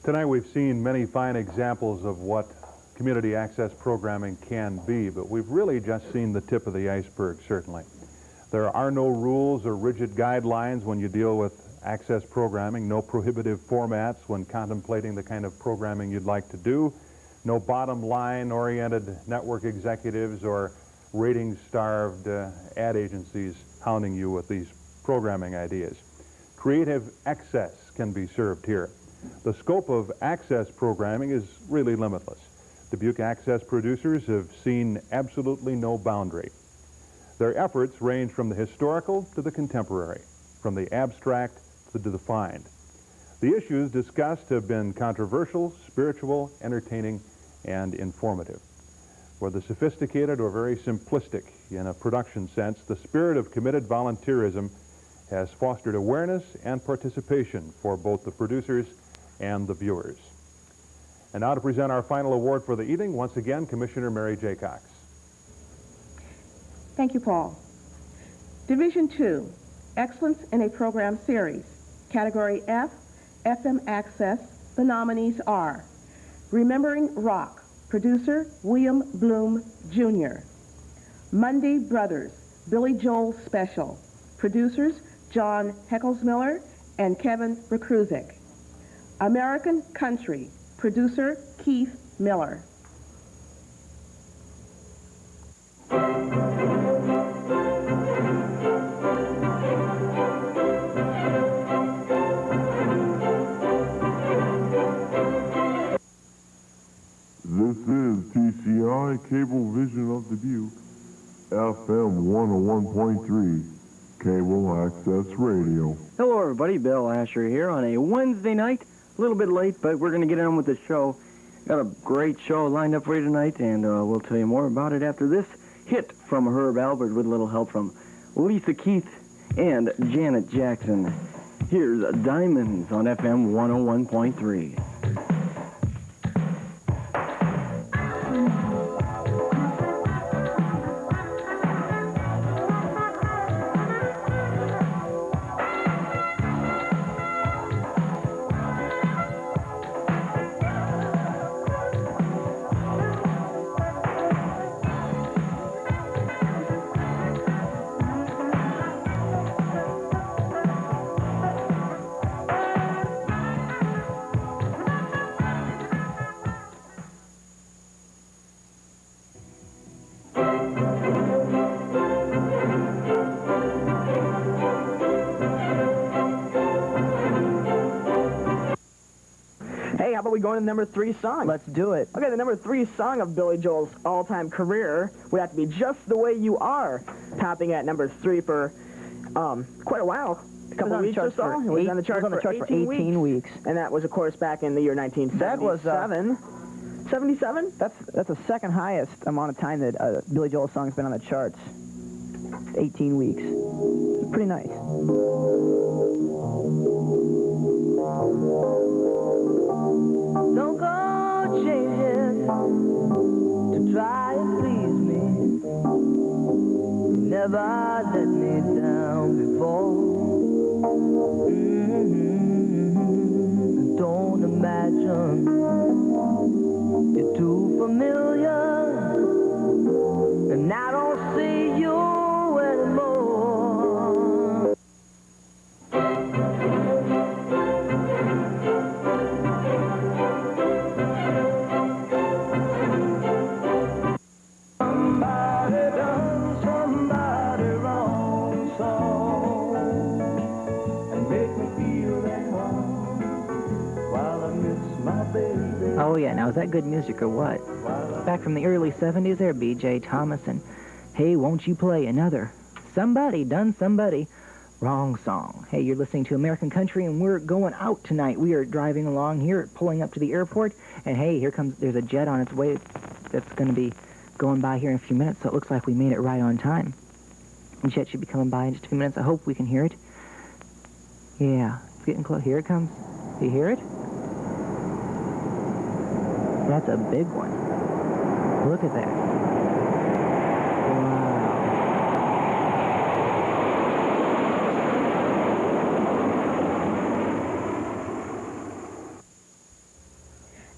Tonight we've seen many fine examples of what community access programming can be, but we've really just seen the tip of the iceberg, certainly. There are no rules or rigid guidelines when you deal with access programming, no prohibitive formats when contemplating the kind of programming you'd like to do, no bottom line oriented network executives or rating-starved ad agencies hounding you with these programming ideas. Creative excess can be served here. The scope of access programming is really limitless. Dubuque Access producers have seen absolutely no boundary. Their efforts range from the historical to the contemporary, from the abstract to the defined. The issues discussed have been controversial, spiritual, entertaining, and informative. Whether sophisticated or very simplistic in a production sense, the spirit of committed volunteerism has fostered awareness and participation for both the producers and the viewers. And now to present our final award for the evening, once again, Commissioner Mary J. Cox. Thank you, Paul. Division 2, Excellence in a Program Series. Category F, FM Access. The nominees are Remembering Rock, producer William Bloom, Jr. Monday Brothers, Billy Joel Special, producers John Heckelsmiller and Kevin Rekruzik. American Country, producer Keith Miller. This is TCI Cablevision of Dubuque, FM 101.3, Cable Access Radio. Hello everybody, Bill Asher here on a Wednesday night. A little bit late, but we're going to get on with the show. Got a great show lined up for you tonight, and we'll tell you more about it after this Hit from Herb Albert with a little help from Lisa Keith and Janet Jackson. Here's Diamonds on FM 101.3. How about we go into the number 3 song? Let's do it. Okay, the number 3 song of Billy Joel's all-time career would have to be Just the Way You Are, topping at number 3 for quite a while. A couple of weeks or so. It was on the chart for 18 weeks. And that was, of course, back in the year 1977. That was 77? That's the second highest amount of time that Billy Joel's song's been on the charts. 18 weeks. Pretty nice. Don't go changing to try and please me. You never let me down before. Don't imagine you're too familiar, and I don't see you anymore. Oh yeah, now is that good music or what? Back from the early 70s there, B.J. Thomas, and hey, won't you play another Somebody Done Somebody Wrong song. Hey, you're listening to American Country, and we're going out tonight. We are driving along here, pulling up to the airport, and hey, there's a jet on its way that's going to be going by here in a few minutes, so it looks like we made it right on time. The jet should be coming by in just a few minutes. I hope we can hear it. Yeah, it's getting close. Here it comes. Do you hear it? That's a big one. Look at that. Wow.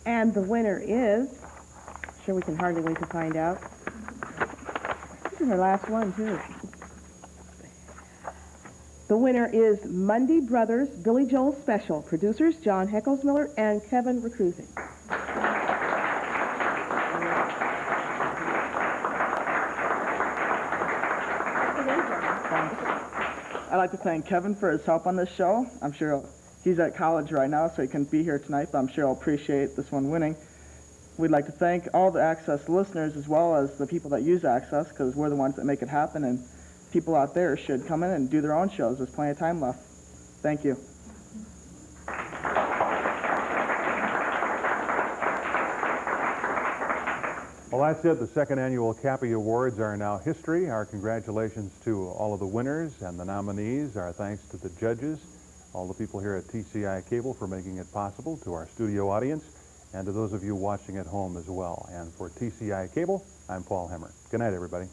And the winner is, sure we can hardly wait to find out. This is our last one, too. The winner is Mundy Brothers Billy Joel Special. Producers John Heckelsmiller and Kevin Recruiting. I'd like to thank Kevin for his help on this show. I'm sure he's at college right now, so he couldn't be here tonight, but I'm sure he'll appreciate this one winning. We'd like to thank all the Access listeners as well as the people that use Access, because we're the ones that make it happen, and people out there should come in and do their own shows. There's plenty of time left. Thank you. Well, that's it. The second annual Cappy Awards are now history. Our congratulations to all of the winners and the nominees. Our thanks to the judges, all the people here at TCI Cable for making it possible, to our studio audience, and to those of you watching at home as well. And for TCI Cable, I'm Paul Hemmer. Good night, everybody.